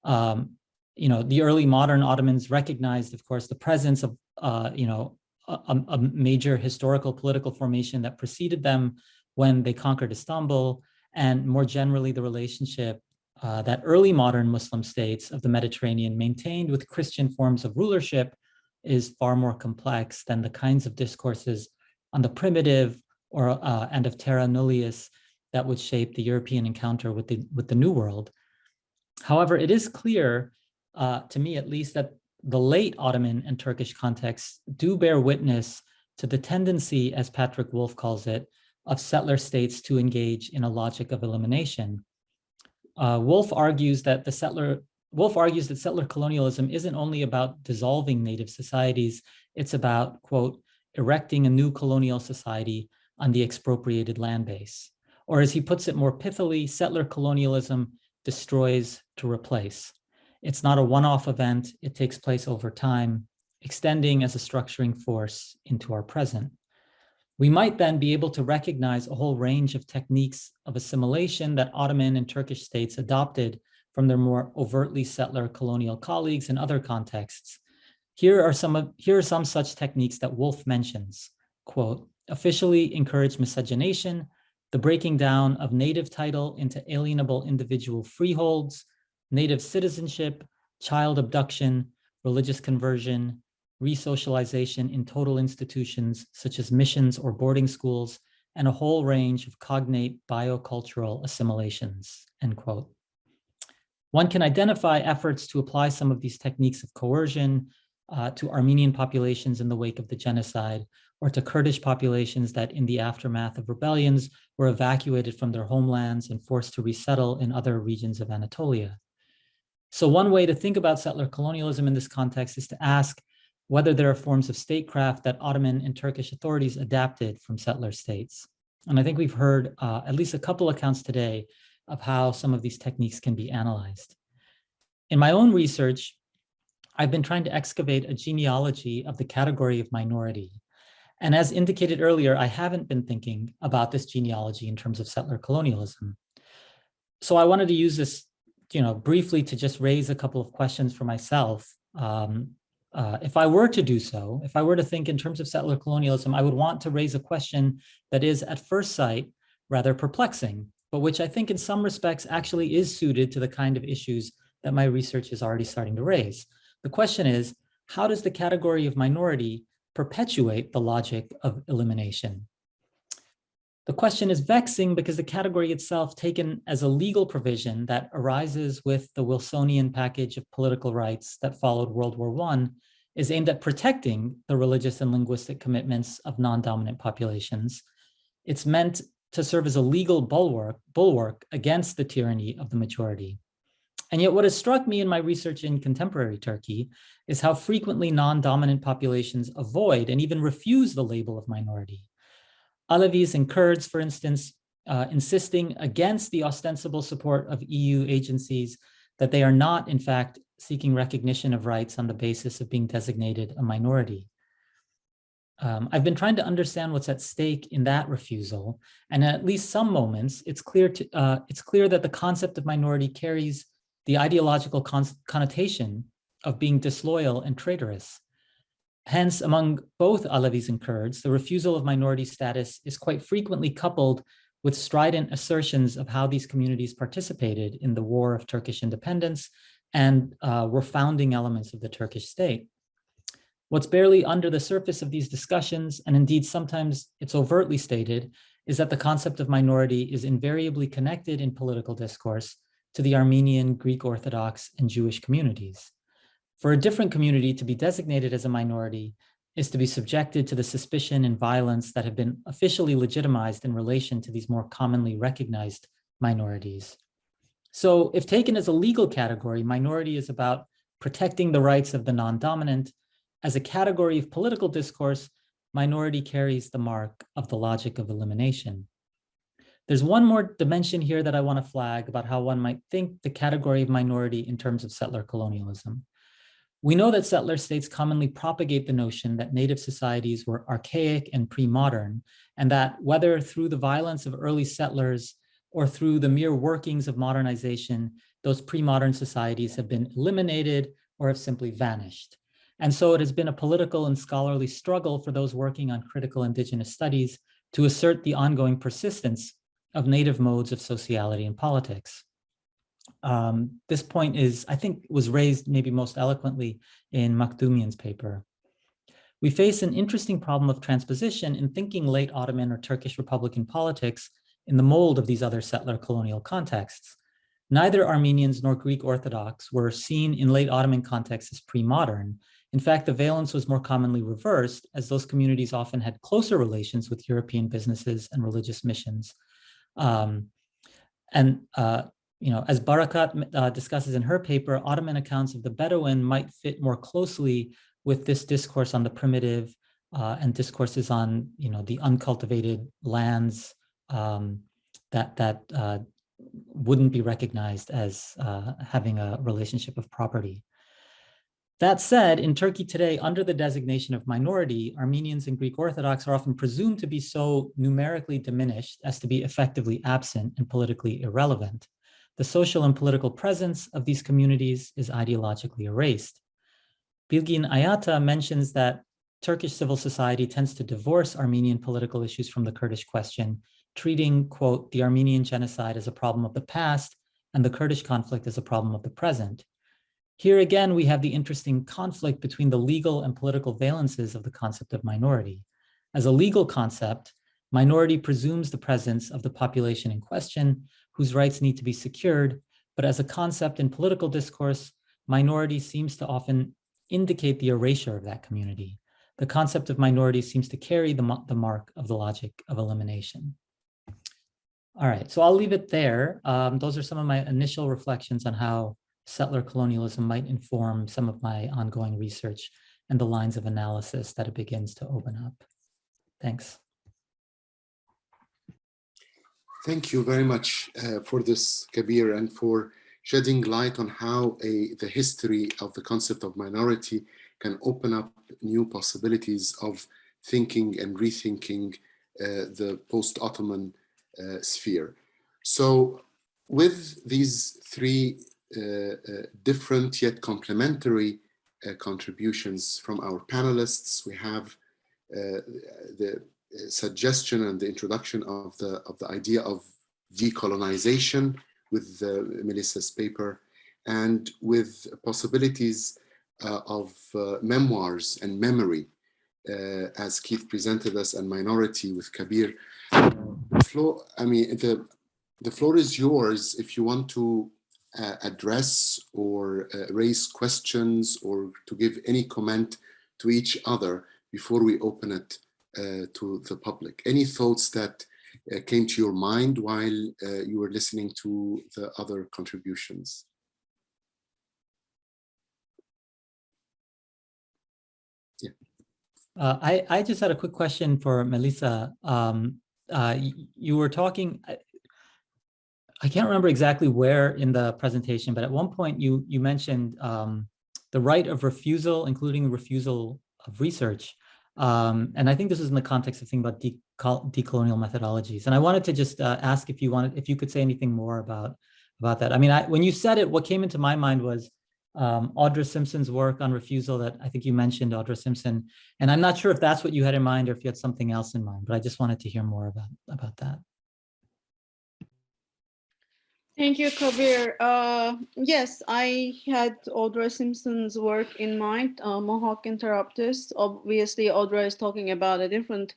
The early modern Ottomans recognized, of course, the presence of, a major historical political formation that preceded them when they conquered Istanbul, and more generally the relationship that early modern Muslim states of the Mediterranean maintained with Christian forms of rulership is far more complex than the kinds of discourses on the primitive and of terra nullius that would shape the European encounter with the New World. However, it is clear, to me at least, that the late Ottoman and Turkish contexts do bear witness to the tendency, as Patrick Wolf calls it, of settler states to engage in a logic of elimination. Wolf argues that settler colonialism isn't only about dissolving native societies, it's about, quote, erecting a new colonial society on the expropriated land base. Or as he puts it more pithily, settler colonialism destroys to replace. It's not a one-off event, it takes place over time, extending as a structuring force into our present. We might then be able to recognize a whole range of techniques of assimilation that Ottoman and Turkish states adopted from their more overtly settler colonial colleagues in other contexts. Here are some such techniques that Wolf mentions. Quote, officially encourage miscegenation, the breaking down of native title into alienable individual freeholds, native citizenship, child abduction, religious conversion, resocialization in total institutions such as missions or boarding schools, and a whole range of cognate biocultural assimilations, end quote. One can identify efforts to apply some of these techniques of coercion to Armenian populations in the wake of the genocide, or to Kurdish populations that in the aftermath of rebellions were evacuated from their homelands and forced to resettle in other regions of Anatolia. So one way to think about settler colonialism in this context is to ask whether there are forms of statecraft that Ottoman and Turkish authorities adapted from settler states. And I think we've heard at least a couple accounts today of how some of these techniques can be analyzed. In my own research, I've been trying to excavate a genealogy of the category of minority. And as indicated earlier, I haven't been thinking about this genealogy in terms of settler colonialism. So I wanted to use this, briefly to just raise a couple of questions for myself. If I were to do so, if I were to think in terms of settler colonialism, I would want to raise a question that is at first sight rather perplexing, but which I think in some respects actually is suited to the kind of issues that my research is already starting to raise. The question is, how does the category of minority perpetuate the logic of elimination? The question is vexing because the category itself, taken as a legal provision that arises with the Wilsonian package of political rights that followed World War I, is aimed at protecting the religious and linguistic commitments of non-dominant populations. It's meant to serve as a legal bulwark against the tyranny of the majority. And yet what has struck me in my research in contemporary Turkey is how frequently non-dominant populations avoid and even refuse the label of minority. Alevis and Kurds, for instance, insisting against the ostensible support of EU agencies that they are not, in fact, seeking recognition of rights on the basis of being designated a minority. I've been trying to understand what's at stake in that refusal, and at least some moments, it's clear that the concept of minority carries the ideological connotation of being disloyal and traitorous. Hence, among both Alevis and Kurds, the refusal of minority status is quite frequently coupled with strident assertions of how these communities participated in the War of Turkish Independence and were founding elements of the Turkish state. What's barely under the surface of these discussions, and indeed sometimes it's overtly stated, is that the concept of minority is invariably connected in political discourse to the Armenian, Greek Orthodox, and Jewish communities. For a different community to be designated as a minority is to be subjected to the suspicion and violence that have been officially legitimized in relation to these more commonly recognized minorities. So if taken as a legal category, minority is about protecting the rights of the non-dominant. As a category of political discourse, minority carries the mark of the logic of elimination. There's one more dimension here that I want to flag about how one might think the category of minority in terms of settler colonialism. We know that settler states commonly propagate the notion that native societies were archaic and pre-modern, and that whether through the violence of early settlers or through the mere workings of modernization, those pre-modern societies have been eliminated or have simply vanished. And so it has been a political and scholarly struggle for those working on critical Indigenous studies to assert the ongoing persistence of native modes of sociality and politics. This point is, I think, was raised maybe most eloquently in Makdumian's paper. We face an interesting problem of transposition in thinking late Ottoman or Turkish Republican politics in the mold of these other settler colonial contexts. Neither Armenians nor Greek Orthodox were seen in late Ottoman contexts as pre-modern. In fact, the valence was more commonly reversed, as those communities often had closer relations with European businesses and religious missions. As Barakat discusses in her paper, Ottoman accounts of the Bedouin might fit more closely with this discourse on the primitive and discourses on, the uncultivated lands that wouldn't be recognized as having a relationship of property. That said, in Turkey today, under the designation of minority, Armenians and Greek Orthodox are often presumed to be so numerically diminished as to be effectively absent and politically irrelevant. The social and political presence of these communities is ideologically erased. Bilgin Ayata mentions that Turkish civil society tends to divorce Armenian political issues from the Kurdish question, treating, quote, the Armenian genocide as a problem of the past and the Kurdish conflict as a problem of the present. Here again, we have the interesting conflict between the legal and political valences of the concept of minority. As a legal concept, minority presumes the presence of the population in question, whose rights need to be secured, but as a concept in political discourse, minority seems to often indicate the erasure of that community. The concept of minority seems to carry the mark of the logic of elimination. All right, so I'll leave it there. Those are some of my initial reflections on how settler colonialism might inform some of my ongoing research and the lines of analysis that it begins to open up. Thanks. Thank you very much for this, Kabir, and for shedding light on how the history of the concept of minority can open up new possibilities of thinking and rethinking the post-Ottoman sphere. So with these three different yet complementary contributions from our panelists, we have the suggestion and the introduction of the idea of decolonization with Melissa's paper, and with possibilities of memoirs and memory, as Keith presented us, and minority with Kabir. The floor is yours if you want to address or raise questions or to give any comment to each other before we open it to the public. Any thoughts that came to your mind while you were listening to the other contributions? Yeah. I just had a quick question for Melissa. You were talking, I can't remember exactly where in the presentation, but at one point you mentioned the right of refusal, including refusal of research. And I think this is in the context of thinking about decolonial methodologies. And I wanted to just ask if you could say anything more about that. I mean, when you said it, what came into my mind was Audra Simpson's work on refusal, that I think you mentioned Audra Simpson. And I'm not sure if that's what you had in mind or if you had something else in mind, but I just wanted to hear more about that. Thank you, Kabir. Yes, I had Audra Simpson's work in mind, Mohawk Interrupters. Obviously, Audra is talking about a different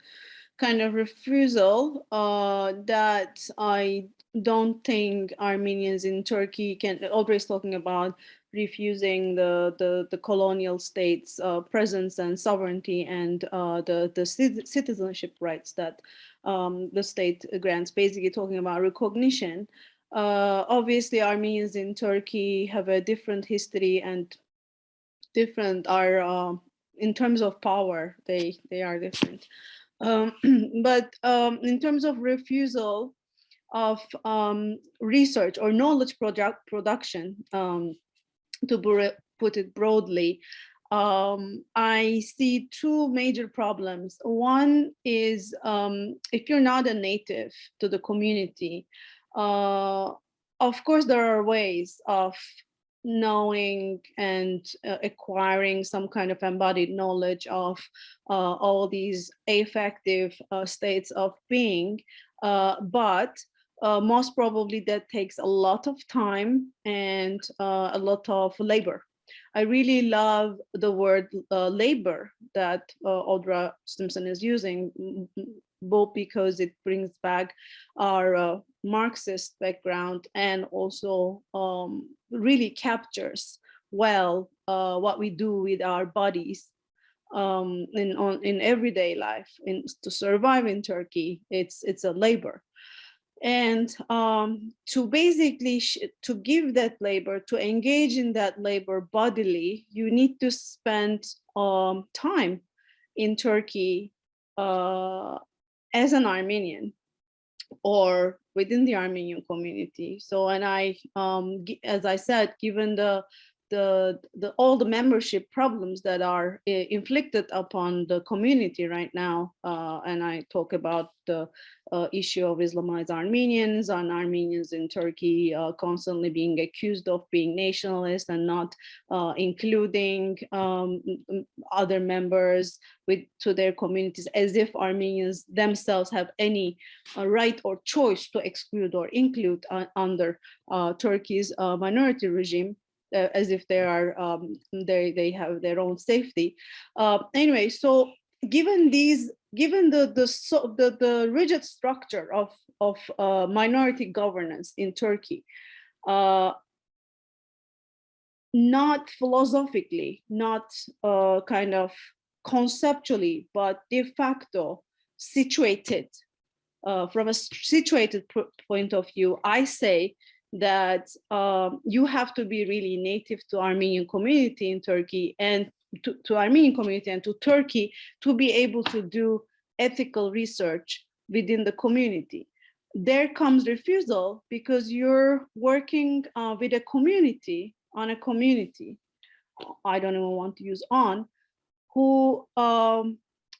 kind of refusal that I don't think Armenians in Turkey can. Audra is talking about refusing the colonial state's presence and sovereignty and the citizenship rights that the state grants, basically talking about recognition. Obviously, Armenians in Turkey have a different history and in terms of power, they are different. But in terms of refusal of research or knowledge production, to put it broadly, I see two major problems. One is if you're not a native to the community, of course, there are ways of knowing and acquiring some kind of embodied knowledge of all these affective states of being, but most probably that takes a lot of time and a lot of labor. I really love the word labor that Al-Rustom is using, both because it brings back our Marxist background and also really captures well what we do with our bodies in everyday life. To survive in Turkey, it's a labor. And to basically to give that labor, to engage in that labor bodily, you need to spend time in Turkey as an Armenian or within the Armenian community. So, and as I said, given all the membership problems that are inflicted upon the community right now, and I talk about the issue of Islamized Armenians and Armenians in Turkey constantly being accused of being nationalist and not including other members to their communities, as if Armenians themselves have any right or choice to exclude or include under Turkey's minority regime. As if they are they have their own safety. Anyway, so given the rigid structure of minority governance in Turkey, not philosophically, not kind of conceptually, but de facto situated, from a situated point of view, I say that you have to be really native to Armenian community in Turkey and to Armenian community and to Turkey to be able to do ethical research within the community. There comes refusal because you're working with a community, on a community, I don't even want to use on, who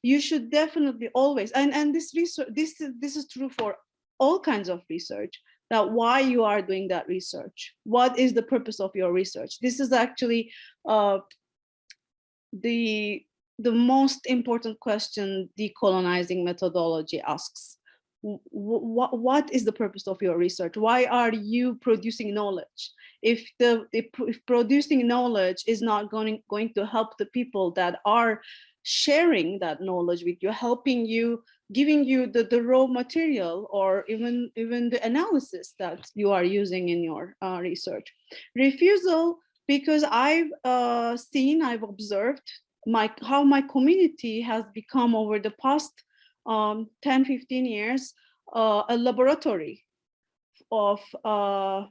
you should definitely always, and this research, this is true for all kinds of research, that why you are doing that research, what is the purpose of your research. This is actually the most important question decolonizing methodology asks. What is the purpose of your research? Why are you producing knowledge? If producing knowledge is not going to help the people that are sharing that knowledge with you, helping you, giving you the raw material, or even the analysis that you are using in your research. Refusal, because I've observed how my community has become over the past 10-15 years a laboratory of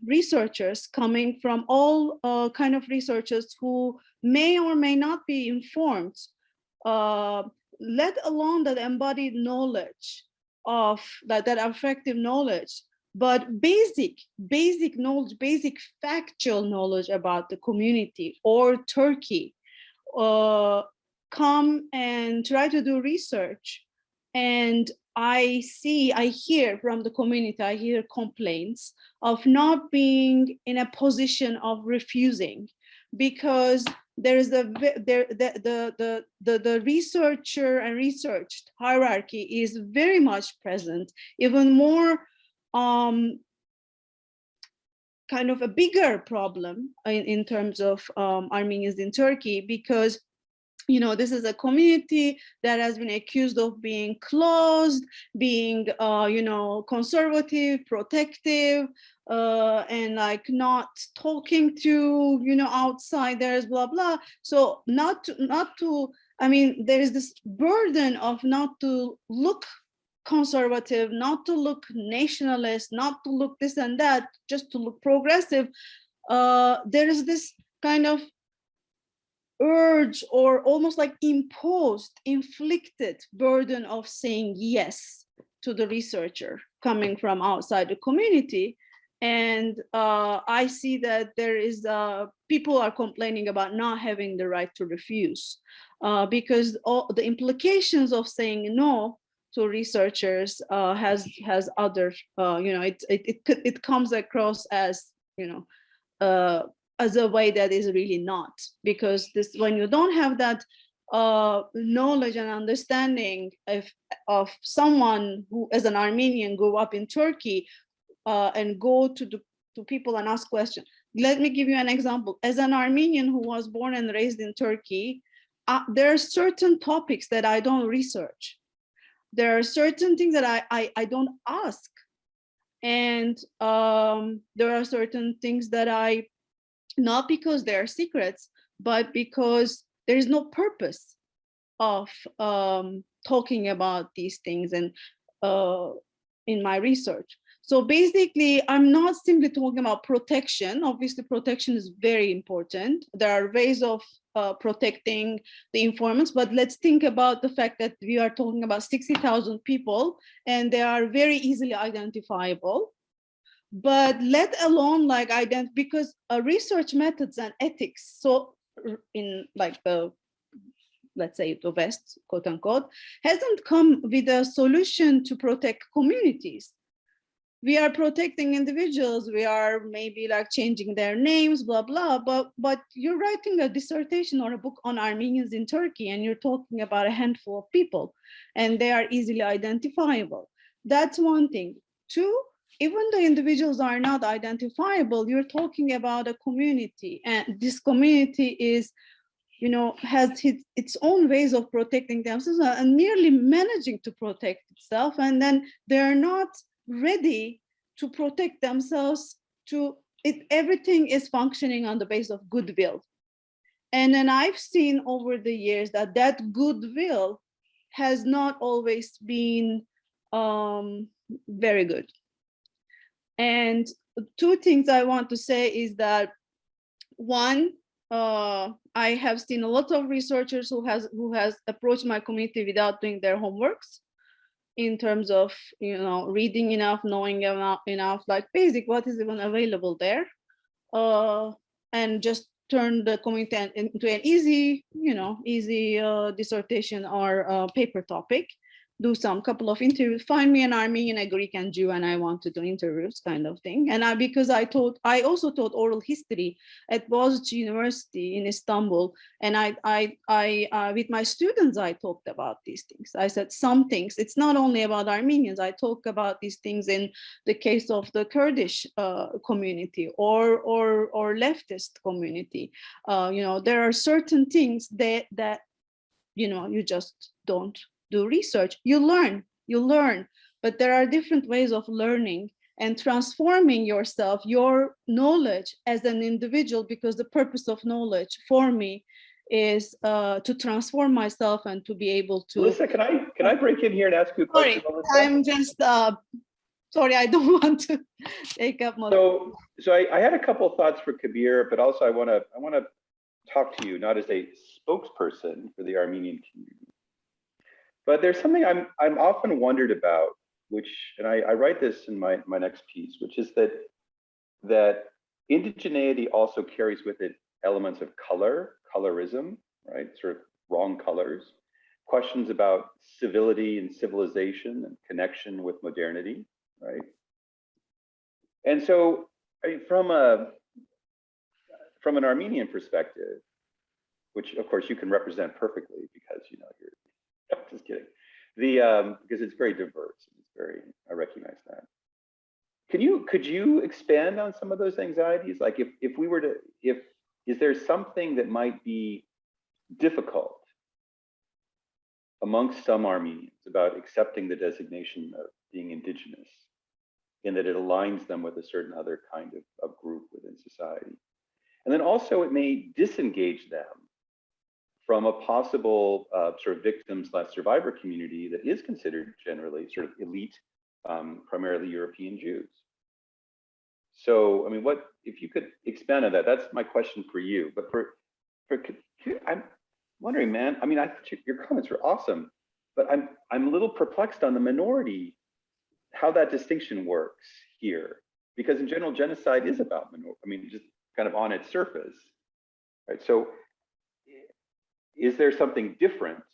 researchers coming from all kind of researchers who may or may not be informed, let alone that embodied knowledge of that effective knowledge, but basic knowledge, basic factual knowledge about the community or Turkey, come and try to do research. And I hear from the community, I hear complaints of not being in a position of refusing, because there is the researcher and researched hierarchy is very much present, even more kind of a bigger problem in terms of Armenians in Turkey, because this is a community that has been accused of being closed, being, conservative, protective, and like not talking to, outsiders, blah, blah. So not to, I mean, there is this burden of not to look conservative, not to look nationalist, not to look this and that, just to look progressive. There is this kind of urge, or almost like inflicted burden of saying yes to the researcher coming from outside the community. And I see that there is people are complaining about not having the right to refuse, because all the implications of saying no to researchers has other, it comes across as, as a way that is really not, because when you don't have that knowledge and understanding of someone who, as an Armenian, grew up in Turkey, and go to people and ask questions, let me give you an example. As an Armenian who was born and raised in Turkey, there are certain topics that I don't research. There are certain things that I don't ask. And there are certain things that I, not because they're secrets, but because there is no purpose of talking about these things and in my research. So basically, I'm not simply talking about protection. Obviously, protection is very important. There are ways of protecting the informants, but let's think about the fact that we are talking about 60,000 people and they are very easily identifiable. But let alone like because research methods and ethics, so in like the, let's say the West, quote unquote, hasn't come with a solution to protect communities. We are protecting individuals, we are maybe like changing their names, blah, blah, but you're writing a dissertation or a book on Armenians in Turkey and you're talking about a handful of people and they are easily identifiable. That's one thing. Two, even the individuals are not identifiable, you're talking about a community, and this community is, you know, has its own ways of protecting themselves and merely managing to protect itself, and then they're not ready to protect themselves. Everything is functioning on the basis of goodwill. And then I've seen over the years that that goodwill has not always been very good. And two things I want to say is that, one, I have seen a lot of researchers who has approached my community without doing their homeworks in terms of, you know, reading enough, knowing enough, like basic what is even available there, and just turn the community into an easy, you know, easy dissertation or paper topic. Do some couple of interviews, find me an Armenian, a Greek and Jew, and I want to do interviews kind of thing. And because I also taught oral history at Boğaziçi University in Istanbul. And I with my students, I talked about these things. I said some things, it's not only about Armenians, I talk about these things in the case of the Kurdish community or leftist community. You know, there are certain things that, you know, you just don't do research. You learn, but there are different ways of learning and transforming yourself, your knowledge as an individual, because the purpose of knowledge for me is to transform myself and to be able to. Melissa, can I break in here and ask you a question? Sorry, I'm just sorry, I don't want to take up more. So I had a couple of thoughts for Kabir, but also I want to talk to you not as a spokesperson for the Armenian community. But there's something I'm often wondered about, which, and I write this in my next piece, which is that indigeneity also carries with it elements of colorism, right? Sort of wrong colors, questions about civility and civilization and connection with modernity, right? And so, I mean, from an Armenian perspective, which of course you can represent perfectly because, you know, you're just kidding. Because it's very diverse. It's very, I recognize that. Could you expand on some of those anxieties? Like if we were to, is there something that might be difficult amongst some Armenians about accepting the designation of being indigenous, in that it aligns them with a certain other kind of group within society? And then also it may disengage them from a possible sort of victim/survivor community that is considered generally sort of elite, primarily European Jews. So, I mean, what if you could expand on that? That's my question for you. But I'm wondering, man. I mean, I think your comments were awesome, but I'm a little perplexed on the minority, how that distinction works here, because in general, genocide is about minority. I mean, just kind of on its surface, right? So, is there something different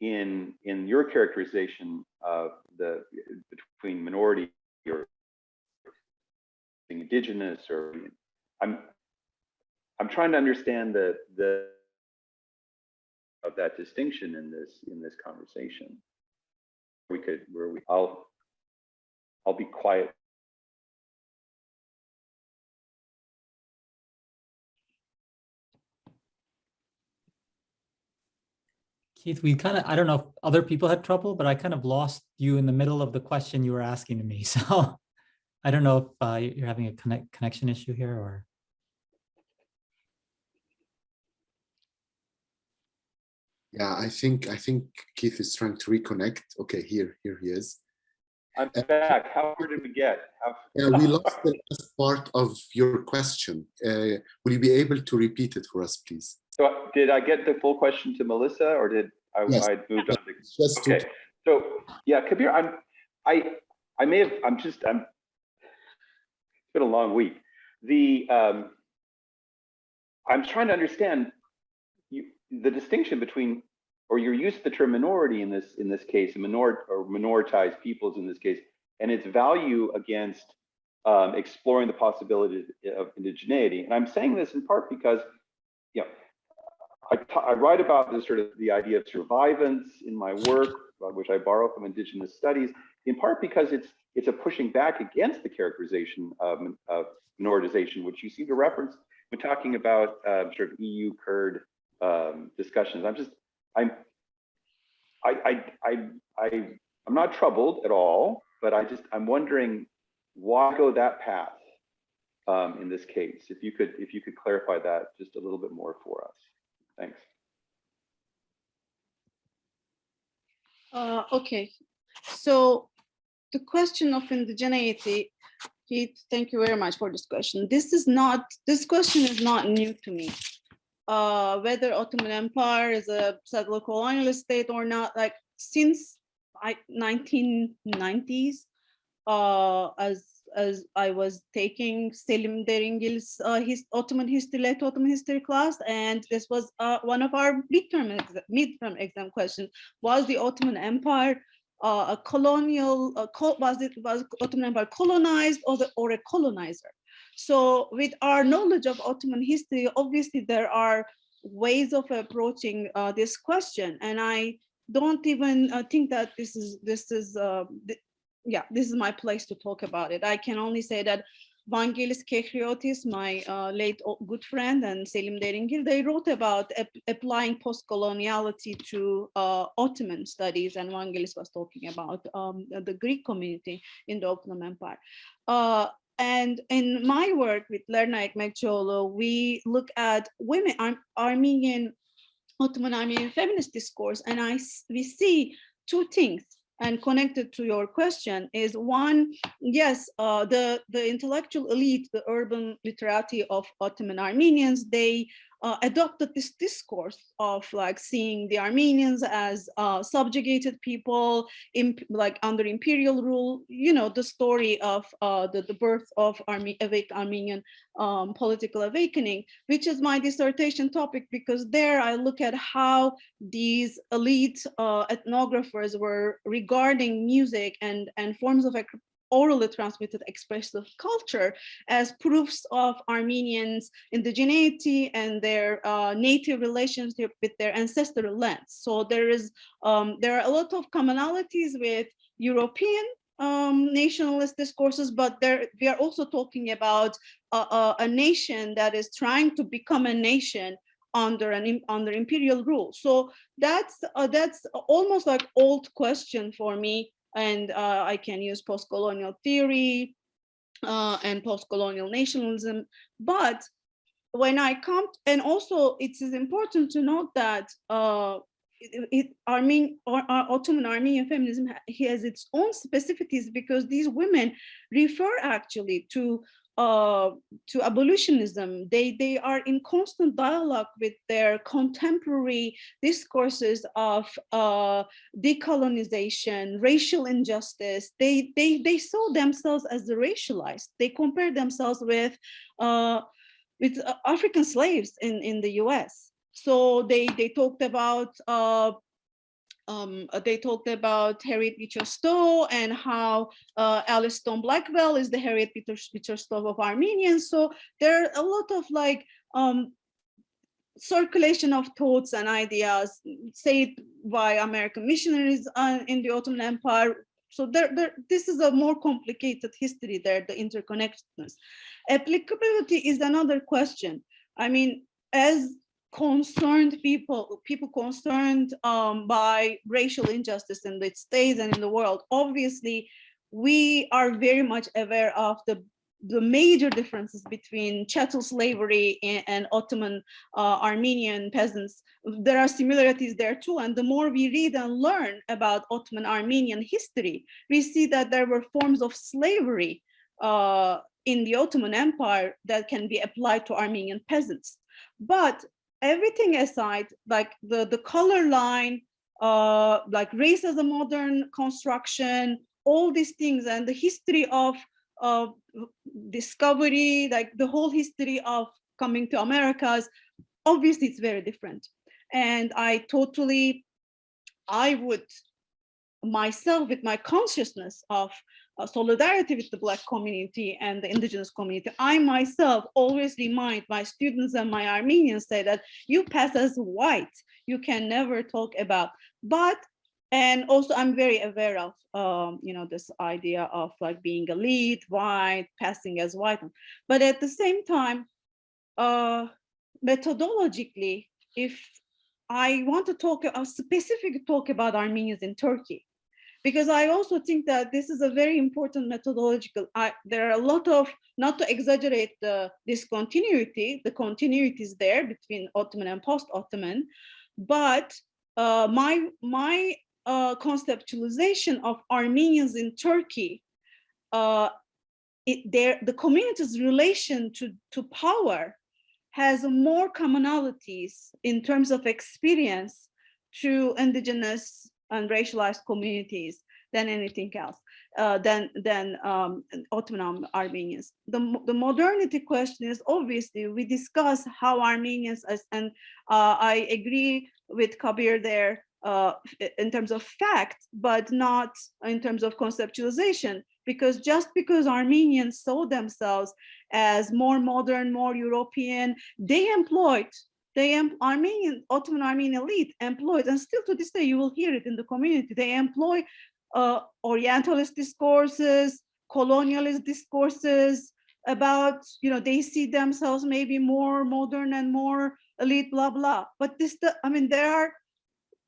in your characterization of between minority or indigenous, or I'm trying to understand the of that distinction in this conversation. I'll be quiet Keith, I don't know if other people had trouble, but I kind of lost you in the middle of the question you were asking to me. So I don't know if you're having a connection issue here or. Yeah, I think Keith is trying to reconnect. Okay, here he is. I'm back. How far did we get? Yeah, we lost the last part of your question. Will you be able to repeat it for us, please? So did I get the full question to Melissa, or did I moved on to? Just okay. So yeah, Kabir, it's been a long week. I'm trying to understand the distinction between, or your use of the term minority in this case, minoritized peoples in this case, and its value against exploring the possibility of indigeneity. And I'm saying this in part because, you know, I write about this sort of the idea of survivance in my work, which I borrow from Indigenous studies, in part because it's a pushing back against the characterization of minoritization, which you seem to reference when talking about sort of EU-Kurd discussions. I'm not troubled at all, but I'm wondering why go that path in this case. If you could clarify that just a little bit more for us. Thanks. Okay, so the question of indigeneity, Keith, thank you very much for this question. This question is not new to me. Whether Ottoman Empire is a settler colonial state or not, like since 1990s, as I was taking Selim Deringil's Ottoman history, late Ottoman history class, and this was one of our midterm exam questions: was the Ottoman Empire a colonial? Was Ottoman Empire colonized or a colonizer? So, with our knowledge of Ottoman history, obviously there are ways of approaching this question, and I don't even think that this is my place to talk about it. I can only say that Vangelis Kekriotis, my late good friend, and Selim Deringil, they wrote about applying post-coloniality to Ottoman studies, and Vangelis was talking about the Greek community in the Ottoman Empire. And in my work with Lerna Ekmekçioğlu, we look at women, Ottoman Armenian feminist discourse, and we see two things. And connected to your question is one, yes, the intellectual elite, the urban literati of Ottoman Armenians, they adopted this discourse of like seeing the Armenians as subjugated people, like under imperial rule. You know, the story of the birth of Armenian political awakening, which is my dissertation topic, because there I look at how these elite ethnographers were regarding music and forms of orally transmitted expressive culture as proofs of Armenians' indigeneity and their native relationship with their ancestral lands. So there are a lot of commonalities with European nationalist discourses, but we are also talking about a nation that is trying to become a nation under imperial rule. So that's almost like old question for me. And I can use post-colonial theory and post-colonial nationalism. But when I come, and also it is important to note that Ottoman Armenian feminism has its own specificities, because these women refer actually to abolitionism. They are in constant dialogue with their contemporary discourses of decolonization, racial injustice. They saw themselves as the racialized. They compare themselves with African slaves in the US. So they talked about Harriet Beecher Stowe and how Alice Stone Blackwell is the Harriet Beecher Stowe of Armenians. So there are a lot of like circulation of thoughts and ideas said by American missionaries in the Ottoman Empire. So this is a more complicated history there, the interconnectedness. Applicability is another question. I mean, as concerned people concerned by racial injustice in the States and in the world. Obviously, we are very much aware of the major differences between chattel slavery and Ottoman Armenian peasants. There are similarities there too, and the more we read and learn about Ottoman Armenian history, we see that there were forms of slavery in the Ottoman Empire that can be applied to Armenian peasants. But everything aside, like the color line, like race as a modern construction, all these things, and the history of discovery, like the whole history of coming to Americas, obviously it's very different. And I would myself, with my consciousness of solidarity with the Black community and the Indigenous community, I myself always remind my students and my Armenians say that you pass as white, you can never talk about, and also I'm very aware of, this idea of like being elite, white, passing as white. But at the same time, methodologically, if I want to talk a specific talk about Armenians in Turkey, because I also think that this is a very important methodological, there are a lot of, not to exaggerate the discontinuity, the continuity is there between Ottoman and post-Ottoman, but my conceptualization of Armenians in Turkey, the community's relation to power has more commonalities in terms of experience to indigenous and racialized communities than anything else, than Ottoman Armenians. The modernity question is, obviously we discuss how Armenians, and I agree with Kabir there in terms of fact, but not in terms of conceptualization, because just because Armenians saw themselves as more modern, more European, they employed, Ottoman Armenian elite employed, and still to this day you will hear it in the community, they employ Orientalist discourses, colonialist discourses about, they see themselves maybe more modern and more elite, blah, blah. But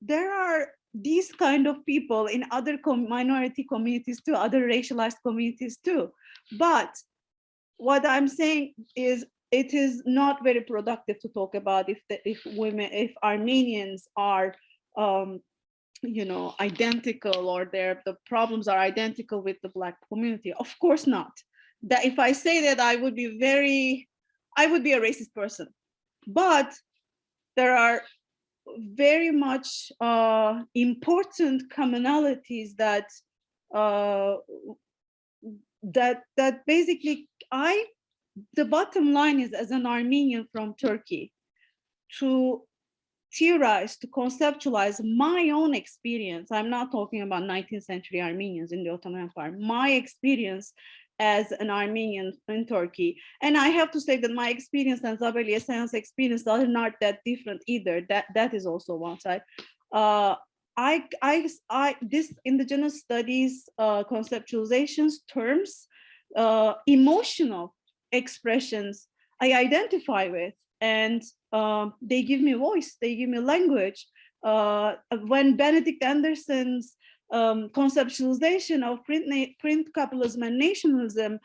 there are these kind of people in other minority communities too, other racialized communities too. But what I'm saying is, it is not very productive to talk about if Armenians are, identical, or the problems are identical with the Black community. Of course not. That if I say that, I would be a racist person. But there are very much important commonalities that basically the bottom line is, as an Armenian from Turkey, to theorize, to conceptualize my own experience. I'm not talking about 19th century Armenians in the Ottoman Empire, my experience as an Armenian in Turkey. And I have to say that my experience and Zabeli Esen's experience are not that different either. That is also one side. This indigenous studies conceptualizations terms, emotional expressions I identify with, and they give me voice, they give me language. When Benedict Anderson's conceptualization of print capitalism and nationalism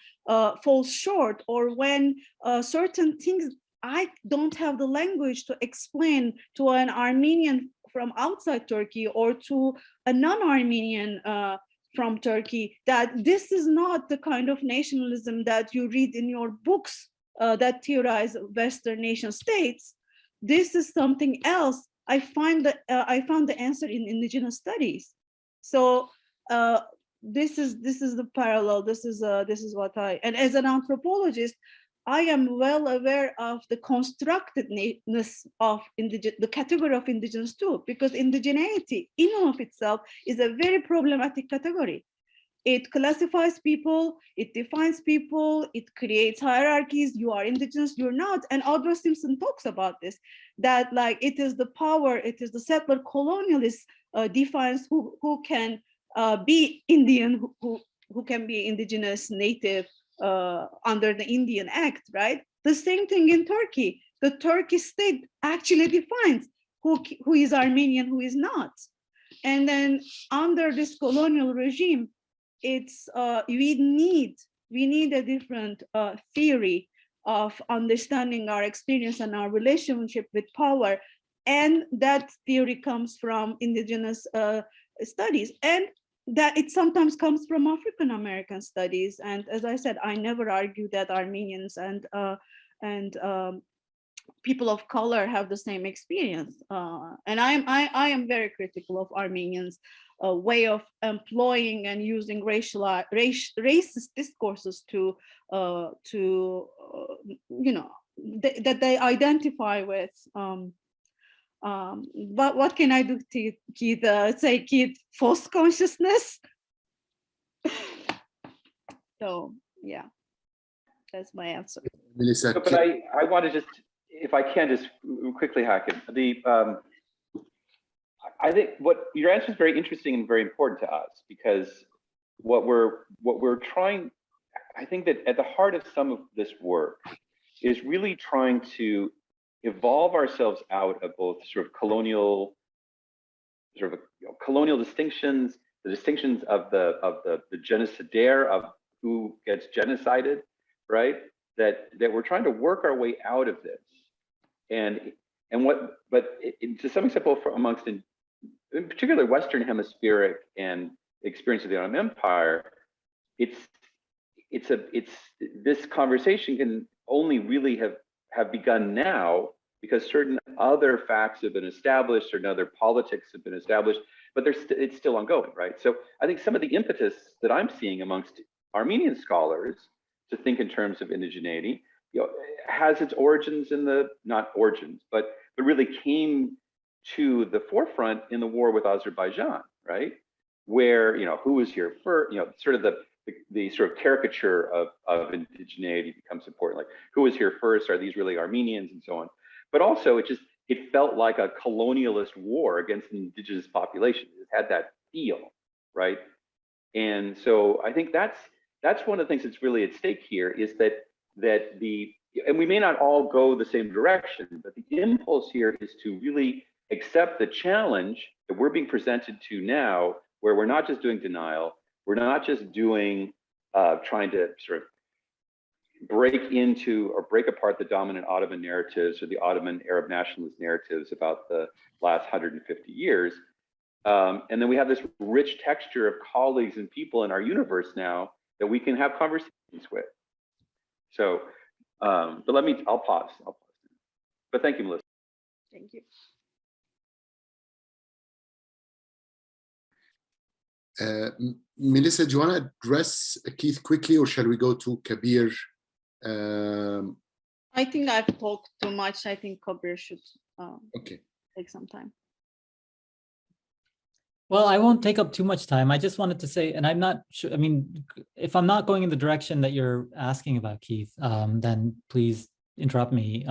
falls short, or when certain things I don't have the language to explain to an Armenian from outside Turkey, or to a non-Armenian from Turkey, that this is not the kind of nationalism that you read in your books that theorize Western nation states. This is something else. I found the answer in indigenous studies. So this is the parallel. This is what and as an anthropologist, I am well aware of the constructedness of the category of indigenous too, because indigeneity in and of itself is a very problematic category. It classifies people, it defines people, it creates hierarchies. You are indigenous, you're not. And Al-Rustom talks about this, that like it is the power, it is the settler colonialist defines who can be Indian, who can be indigenous, native, under the Indian Act, right? The same thing in Turkey. the Turkish state actually defines who is Armenian, who is not. And then under this colonial regime, it's we need a different theory of understanding our experience and our relationship with power. And that theory comes from indigenous studies, and that it sometimes comes from African American studies. And as I said, I never argue that Armenians and people of color have the same experience. And I am very critical of Armenians' way of employing and using racist discourses to you know, that they identify with. But what can I do, Keith? Say, Keith, false consciousness. So yeah, that's my answer. Melissa, But I want to just, if I can, just quickly, Hakem. I think what your answer is very interesting and very important to us, because what we're trying, I think that at the heart of some of this work is really trying to evolve ourselves out of both sort of colonial distinctions, the distinctions of the genocidaire, of who gets genocided, right? That we're trying to work our way out of this, to some extent, both amongst in particular Western hemispheric and experience of the Ottoman Empire, this conversation can only really have begun now because certain other facts have been established, certain other politics have been established, but it's still ongoing, right? So I think some of the impetus that I'm seeing amongst Armenian scholars to think in terms of indigeneity, has its origins in but really came to the forefront in the war with Azerbaijan, right? Where, who was here first, sort of the sort of caricature of indigeneity becomes important. Like, who was here first? Are these really Armenians, and so on? But also, it felt like a colonialist war against an indigenous population. It had that feel, right? And so I think that's one of the things that's really at stake here, is that and we may not all go the same direction, but the impulse here is to really accept the challenge that we're being presented to now, where we're not just doing denial, we're not just doing trying to sort of break into or break apart the dominant Ottoman narratives or the Ottoman Arab nationalist narratives about the last 150 years. And then we have this rich texture of colleagues and people in our universe now that we can have conversations with. So, but I'll pause. But thank you, Melissa. Thank you. Melissa, do you want to address Keith quickly, or shall we go to Kabir? I think I've talked too much. I think Kabir should take some time. Well, I won't take up too much time. I just wanted to say, and I'm not sure, I mean, if I'm not going in the direction that you're asking about, Keith, then please interrupt me.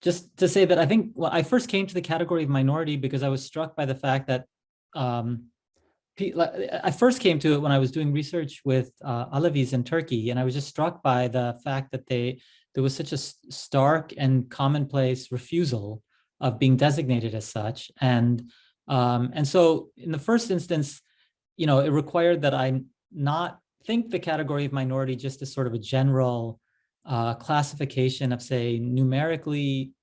Just to say that I think, well, I first came to the category of minority because I was struck by the fact that I first came to it when I was doing research with Alevis in Turkey, and I was just struck by the fact that there was such a stark and commonplace refusal of being designated as such, and so in the first instance, it required that I not think the category of minority just as sort of a general classification of, say, numerically,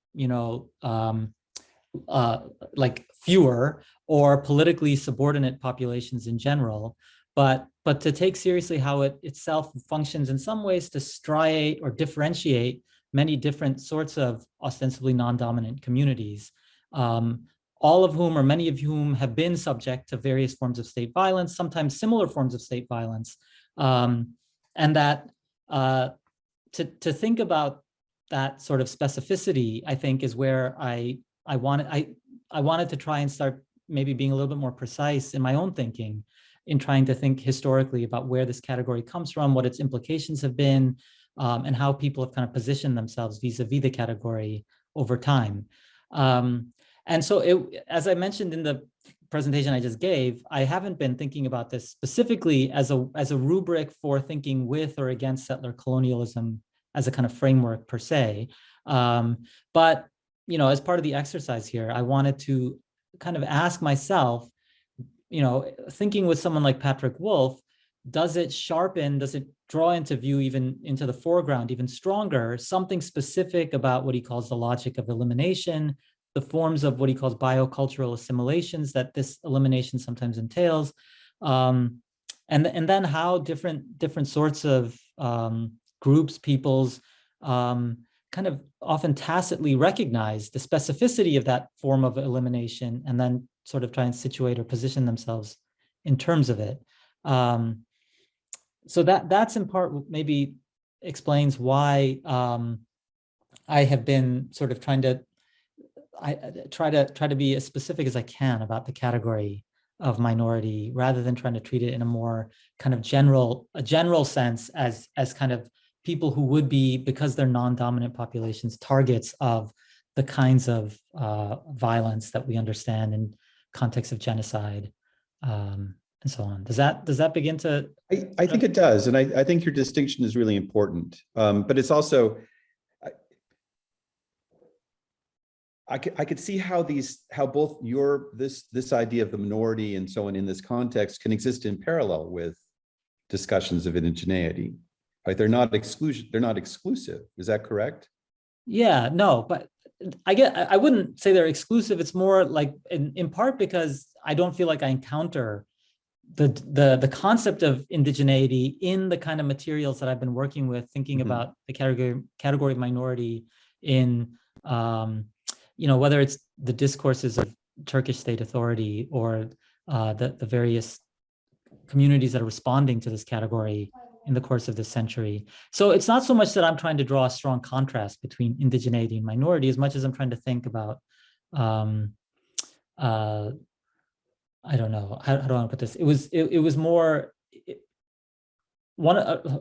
like fewer or politically subordinate populations in general, but to take seriously how it itself functions in some ways to striate or differentiate many different sorts of ostensibly non-dominant communities, all of whom or many of whom have been subject to various forms of state violence, sometimes similar forms of state violence, and that to think about that sort of specificity, I think, is where I wanted to try and start maybe being a little bit more precise in my own thinking, in trying to think historically about where this category comes from, what its implications have been, and how people have kind of positioned themselves vis-a-vis the category over time. And so, as I mentioned in the presentation I just gave, I haven't been thinking about this specifically as a rubric for thinking with or against settler colonialism as a kind of framework per se. But, you know, as part of the exercise here, I wanted to kind of ask myself, you know, thinking with someone like Patrick Wolf, does it sharpen, does it draw into view, even into the foreground, even stronger, something specific about what he calls the logic of elimination, the forms of what he calls biocultural assimilations that this elimination sometimes entails, and then how different sorts of groups, peoples, kind of often tacitly recognize the specificity of that form of elimination and then sort of try and situate or position themselves in terms of it. So that's in part maybe explains why I have been sort of trying to try to be as specific as I can about the category of minority, rather than trying to treat it in a more kind of general sense as kind of people who would be, because they're non-dominant populations, targets of the kinds of violence that we understand in context of genocide, and so on. Does that begin to? I think it does, and I think your distinction is really important. But it's also, I could see how both this idea of the minority and so on in this context can exist in parallel with discussions of indigeneity. Like they're not exclusive. Is that correct? Yeah, no, but I wouldn't say they're exclusive. It's more like in part because I don't feel like I encounter the concept of indigeneity in the kind of materials that I've been working with, thinking about the category of minority in, you know, whether it's the discourses of Turkish state authority or the various communities that are responding to this category in the course of this century. So it's not so much that I'm trying to draw a strong contrast between indigeneity and minority, as much as I'm trying to think about, I don't know, how do I want to put this? It was more, all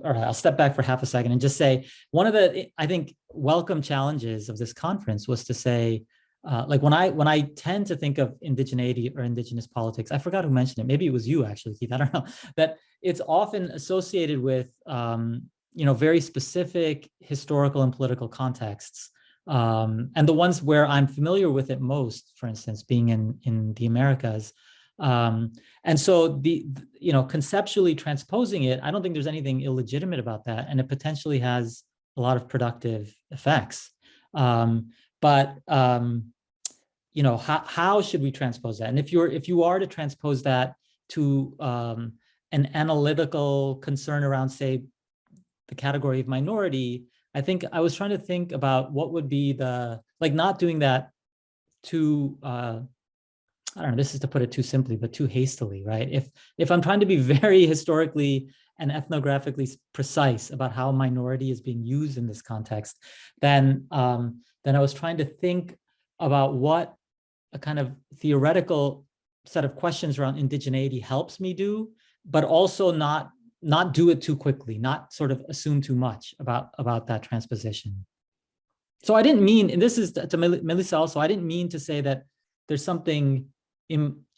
right, I'll step back for half a second and just say, one of the, I think, welcome challenges of this conference was to say, like when I tend to think of indigeneity or indigenous politics, I forgot who mentioned it. Maybe it was you actually, Keith, I don't know, that it's often associated with, you know, very specific historical and political contexts. And the ones where I'm familiar with it most, for instance, being in the Americas. And so you know, conceptually transposing it, I don't think there's anything illegitimate about that. And it potentially has a lot of productive effects. But you know, how should we transpose that? And if you are to transpose that to an analytical concern around, say, the category of minority, I think I was trying to think about what would be the, like, not doing that too, I don't know, this is to put it too simply, but too hastily, right? If I'm trying to be very historically and ethnographically precise about how minority is being used in this context, then I was trying to think about what a kind of theoretical set of questions around indigeneity helps me do, but also not do it too quickly, not sort of assume too much about that transposition. So I didn't mean, and this is to Melissa also, I didn't mean to say that there's something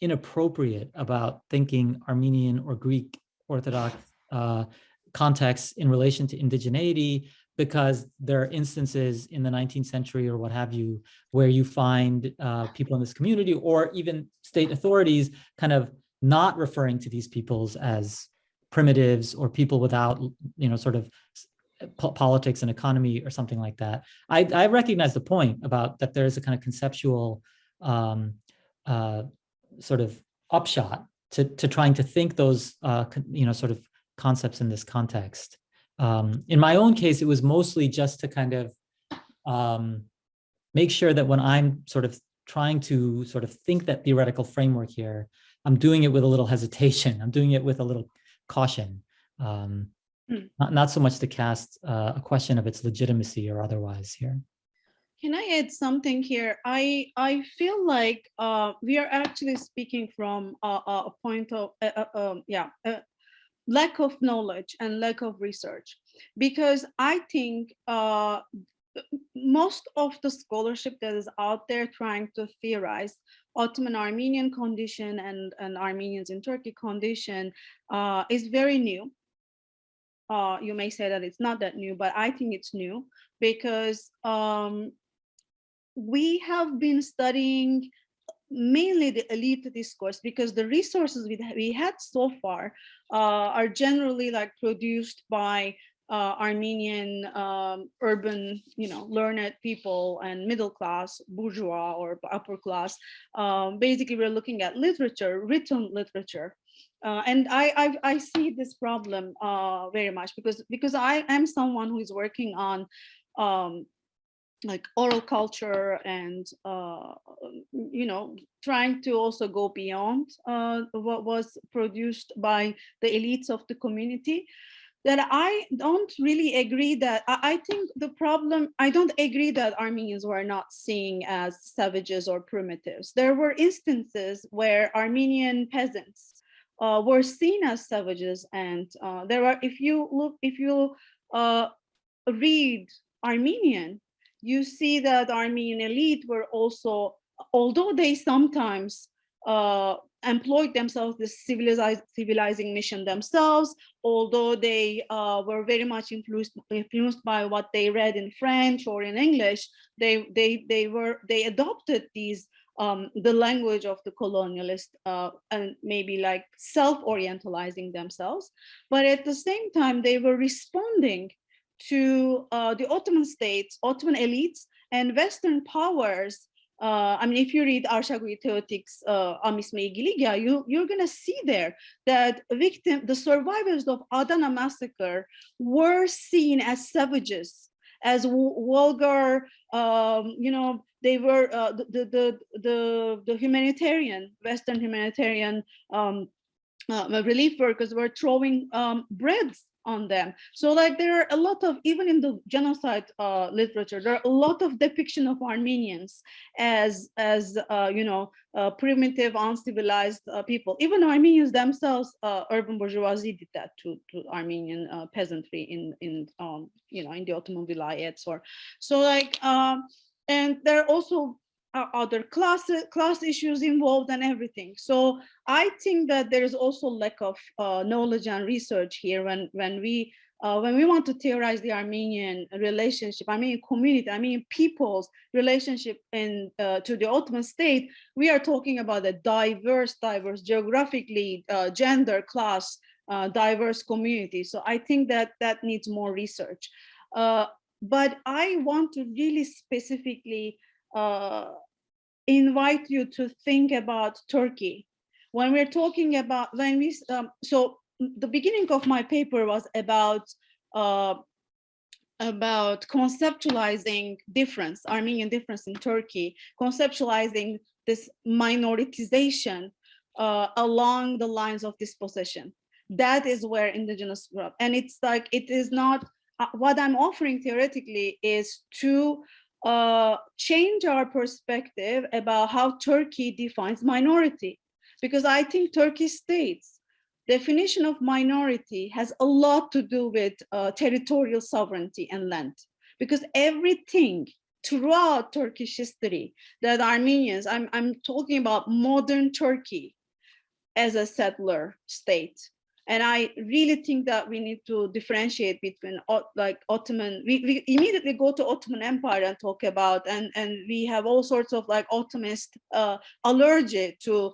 inappropriate about thinking Armenian or Greek Orthodox contexts in relation to indigeneity, because there are instances in the 19th century or what have you, where you find people in this community or even state authorities kind of not referring to these peoples as primitives or people without, you know, sort of politics and economy or something like that. I recognize the point about that there is a kind of conceptual sort of upshot to trying to think those, you know, sort of concepts in this context. In my own case, it was mostly just to kind of make sure that when I'm sort of trying to sort of think that theoretical framework here, I'm doing it with a little hesitation. I'm doing it with a little caution, not so much to cast a question of its legitimacy or otherwise here. Can I add something here? I feel like we are actually speaking from a point of lack of knowledge and lack of research, because I think most of the scholarship that is out there trying to theorize Ottoman Armenian condition and Armenians in Turkey condition is very new. you may say that it's not that new, but I think it's new because we have been studying mainly the elite discourse because the resources we had so far are generally like produced by Armenian urban, learned people and middle class, bourgeois or upper class. Basically, we're looking at literature, written literature. And I see this problem very much because I am someone who is working on like oral culture and trying to also go beyond what was produced by the elites of the community. That I don't really agree that I think the problem, I don't agree that Armenians were not seen as savages or primitives. There were instances where Armenian peasants were seen as savages, and there are, if you read Armenian, you see that Armenian elite were also, although they sometimes employed themselves this civilizing mission themselves, although they were very much influenced by what they read in French or in English, they adopted these the language of the colonialist and maybe like self-orientalizing themselves, but at the same time they were responding to the Ottoman states, Ottoman elites, and Western powers. I mean, if you read Arshakui Teotik's Amisme Igiligia, you're going to see there that the survivors of Adana massacre were seen as savages, as vulgar, they were the humanitarian, Western humanitarian relief workers were throwing breads on them. So like there are a lot of, even in the genocide literature, there are a lot of depiction of Armenians as primitive, uncivilized people. Even Armenians themselves, urban bourgeoisie did that to Armenian peasantry in the Ottoman vilayets, or so like, and there are also other class issues involved and everything. So I think that there is also lack of knowledge and research here when we want to theorize the Armenian relationship, Armenian community, Armenian people's relationship to the Ottoman state. We are talking about a diverse geographically, gender, class, diverse community. So I think that needs more research. But I want to really specifically invite you to think about Turkey. When we're talking about, so the beginning of my paper was about conceptualizing difference, Armenian difference in Turkey, conceptualizing this minoritization along the lines of dispossession. That is where indigenous grew up. And it's like, it is not, what I'm offering theoretically is to change our perspective about how Turkey defines minority. Because I think Turkish state's definition of minority has a lot to do with territorial sovereignty and land. Because everything throughout Turkish history that Armenians, I'm talking about modern Turkey as a settler state. And I really think that we need to differentiate between like Ottoman, we immediately go to Ottoman Empire and talk about, and we have all sorts of like Ottomanist allergy to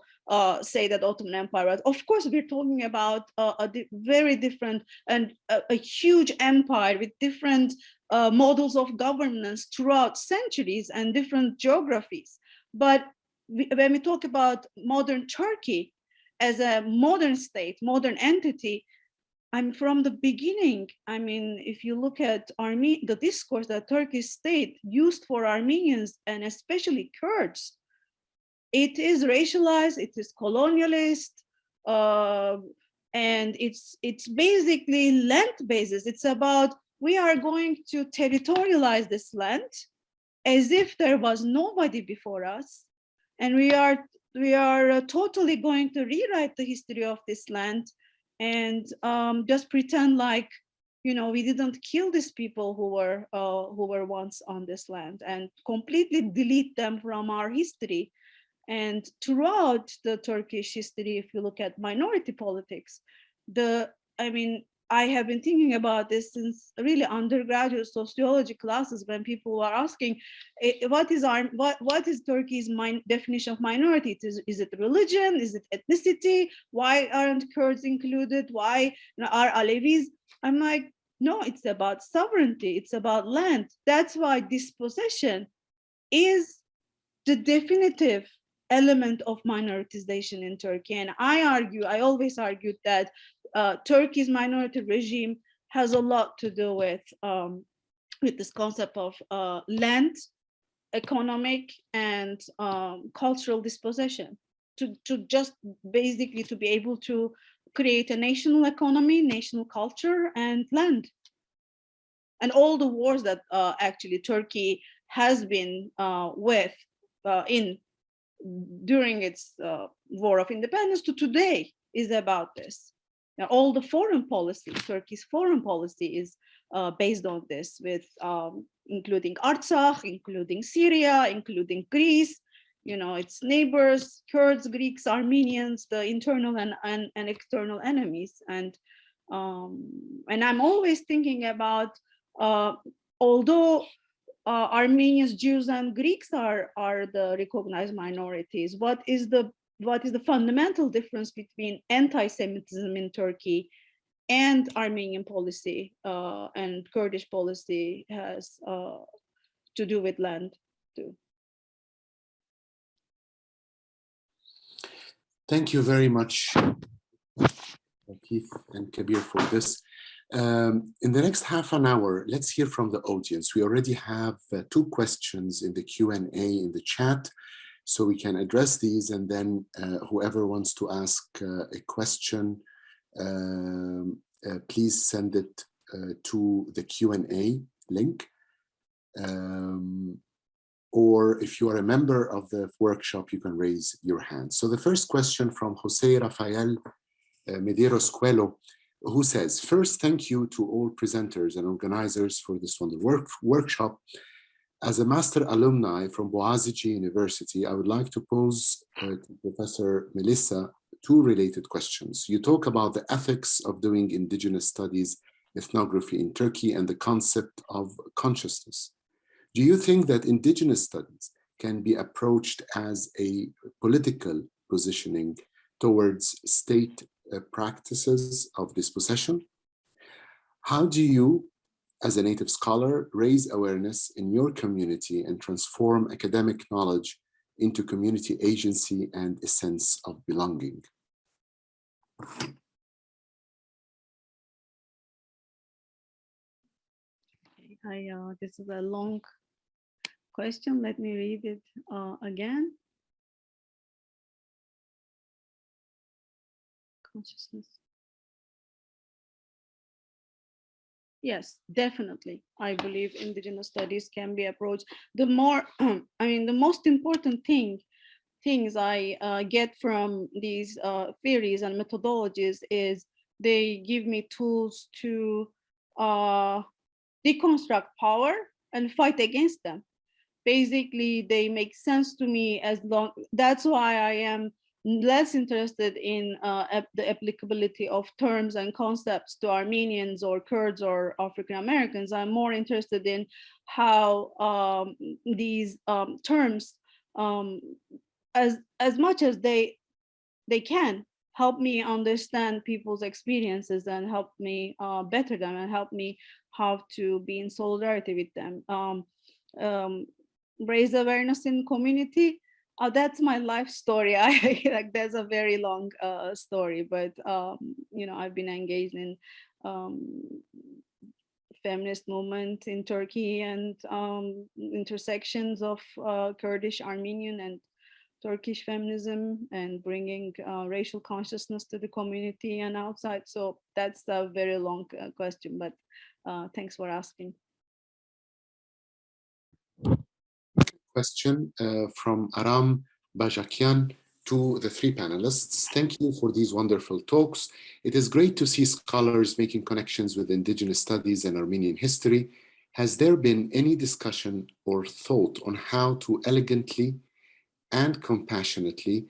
say that Ottoman Empire, of course, we're talking about a very different and a huge empire with different models of governance throughout centuries and different geographies. But when we talk about modern Turkey, as a modern state, modern entity, I'm from the beginning. I mean, if you look at the discourse that Turkish state used for Armenians and especially Kurds, it is racialized, it is colonialist, and it's basically land basis. It's about, we are going to territorialize this land as if there was nobody before us, and we are totally going to rewrite the history of this land and just pretend like, we didn't kill these people who were once on this land, and completely delete them from our history. And throughout the Turkish history, if you look at minority politics, I have been thinking about this since really undergraduate sociology classes, when people were asking, what is Turkey's definition of minority? Is it religion? Is it ethnicity? Why aren't Kurds included? Why are Alevis? I'm like, no, it's about sovereignty. It's about land. That's why dispossession is the definitive element of minoritization in Turkey. And I always argued that Turkey's minority regime has a lot to do with this concept of land, economic, and cultural dispossession, to just basically to be able to create a national economy, national culture, and land. And all the wars that actually Turkey has been with during its war of independence to today is about this. Now, all the foreign policy, Turkey's foreign policy is based on this, with including Artsakh, including Syria, including Greece, its neighbors, Kurds, Greeks, Armenians, the internal and external enemies. And I'm always thinking about, although Armenians, Jews, and Greeks are the recognized minorities, what is the fundamental difference between anti-Semitism in Turkey and Armenian policy and Kurdish policy has to do with land too. Thank you very much, Keith and Kabir, for this. In the next half an hour, let's hear from the audience. We already have 2 questions in the Q&A in the chat, so we can address these, and then whoever wants to ask a question, please send it to the Q&A link. Or if you are a member of the workshop, you can raise your hand. So the first question from Jose Rafael Medeiros Coelho, who says, first, thank you to all presenters and organizers for this wonderful workshop. As a master alumni from Boğaziçi University, I would like to pose to Professor Melissa 2 related questions. You talk about the ethics of doing indigenous studies, ethnography in Turkey, and the concept of consciousness. Do you think that indigenous studies can be approached as a political positioning towards state practices of dispossession? How do you, as a native scholar, raise awareness in your community and transform academic knowledge into community agency and a sense of belonging? This is a long question. Let me read it again. Consciousness. Yes, definitely. I believe indigenous studies can be approached. The more, the most important things I get from these theories and methodologies is they give me tools to deconstruct power and fight against them. Basically, they make sense to me that's why I am less interested in the applicability of terms and concepts to Armenians or Kurds or African Americans. I'm more interested in how these terms, as much as they can, help me understand people's experiences and help me better them and help me how to be in solidarity with them. Raise awareness in community. That's my life story. There's a very long story, but I've been engaged in feminist movement in Turkey and intersections of Kurdish, Armenian, and Turkish feminism, and bringing racial consciousness to the community and outside. So that's a very long question, but thanks for asking. Question from Aram Bajakian to the 3 panelists. Thank you for these wonderful talks. It is great to see scholars making connections with indigenous studies and Armenian history. Has there been any discussion or thought on how to elegantly and compassionately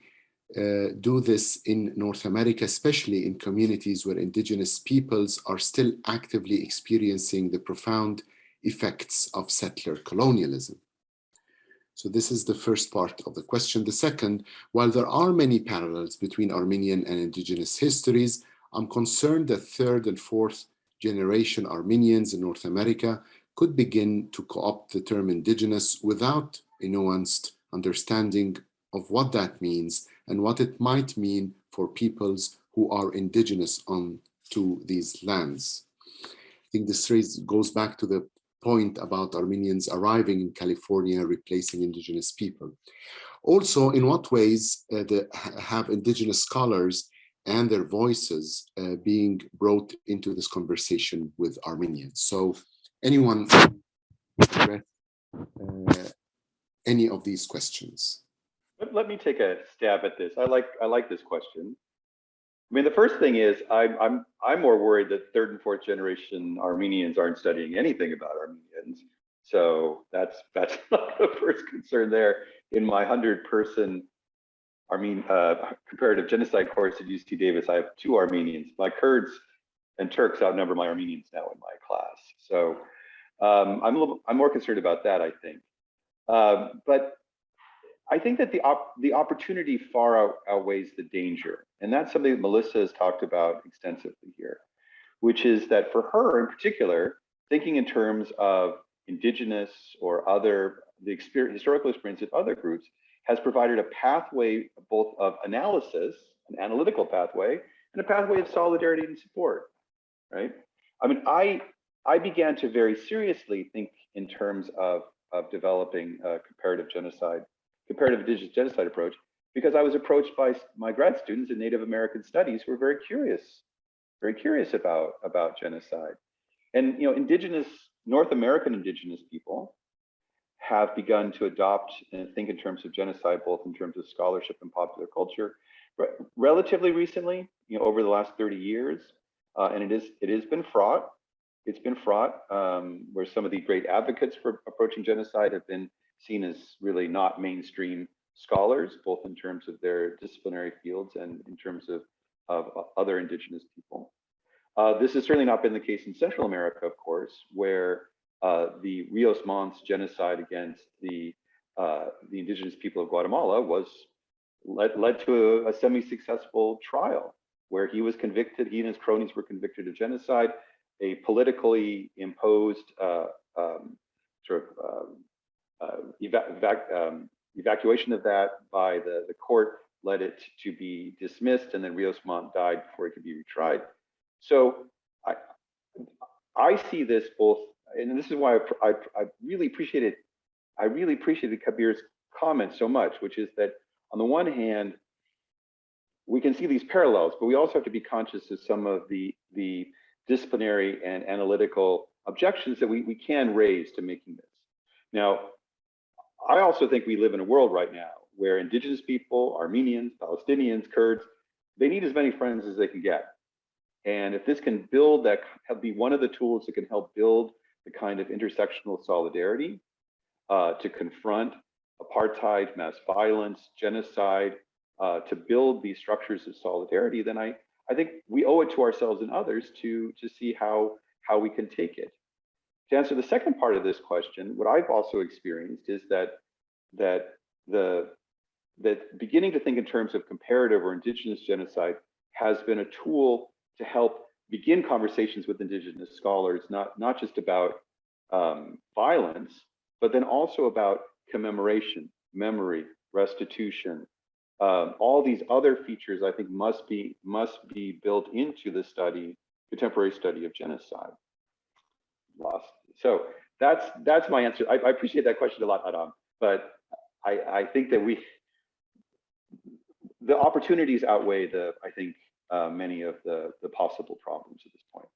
do this in North America, especially in communities where indigenous peoples are still actively experiencing the profound effects of settler colonialism? So this is the first part of the question. The second, while there are many parallels between Armenian and indigenous histories, I'm concerned that third and fourth generation Armenians in North America could begin to co-opt the term indigenous without a nuanced understanding of what that means and what it might mean for peoples who are indigenous onto these lands. I think this goes back to the point about Armenians arriving in California, replacing indigenous people. Also, in what ways have indigenous scholars and their voices being brought into this conversation with Armenians? So anyone address any of these questions? Let me take a stab at this. I like this question. I mean, the first thing is I'm more worried that third and fourth generation Armenians aren't studying anything about Armenians. So that's not the first concern there. In my 100-person comparative genocide course at UC Davis, I have 2 Armenians. My Kurds and Turks outnumber my Armenians now in my class. So I'm more concerned about that, I think. But I think that the opportunity far outweighs the danger. And that's something that Melissa has talked about extensively here, which is that for her in particular, thinking in terms of indigenous or the historical experience of other groups has provided a pathway both of analysis, an analytical pathway, and a pathway of solidarity and support, right? I mean, I began to very seriously think in terms of developing a comparative indigenous genocide approach, because I was approached by my grad students in Native American studies who were very curious about genocide. And North American indigenous people have begun to adopt and think in terms of genocide, both in terms of scholarship and popular culture, relatively recently, over the last 30 years, and it has been fraught. It's been fraught, where some of the great advocates for approaching genocide have been seen as really not mainstream scholars, both in terms of their disciplinary fields and in terms of other indigenous people. This has certainly not been the case in Central America, of course, where the Rios Montt's genocide against the indigenous people of Guatemala led to a semi-successful trial where he was convicted. He and his cronies were convicted of genocide. A politically imposed evacuation of that by the court led it to be dismissed, and then Rios Montt died before he could be retried. So I see this both, and this is why I really appreciated Kabir's comment so much, which is that on the one hand, we can see these parallels, but we also have to be conscious of some of the disciplinary and analytical objections that we can raise to making this. Now, I also think we live in a world right now where indigenous people, Armenians, Palestinians, Kurds, they need as many friends as they can get. And if this can be one of the tools that can help build the kind of intersectional solidarity to confront apartheid, mass violence, genocide, to build these structures of solidarity, then I think we owe it to ourselves and others to see how we can take it. To answer the second part of this question, what I've also experienced is that beginning to think in terms of comparative or indigenous genocide has been a tool to help begin conversations with indigenous scholars, not just about violence, but then also about commemoration, memory, restitution. All these other features, I think, must be built into the contemporary study of genocide. So that's my answer. I appreciate that question a lot, Adam, but I think that the opportunities outweigh many of the possible problems at this point.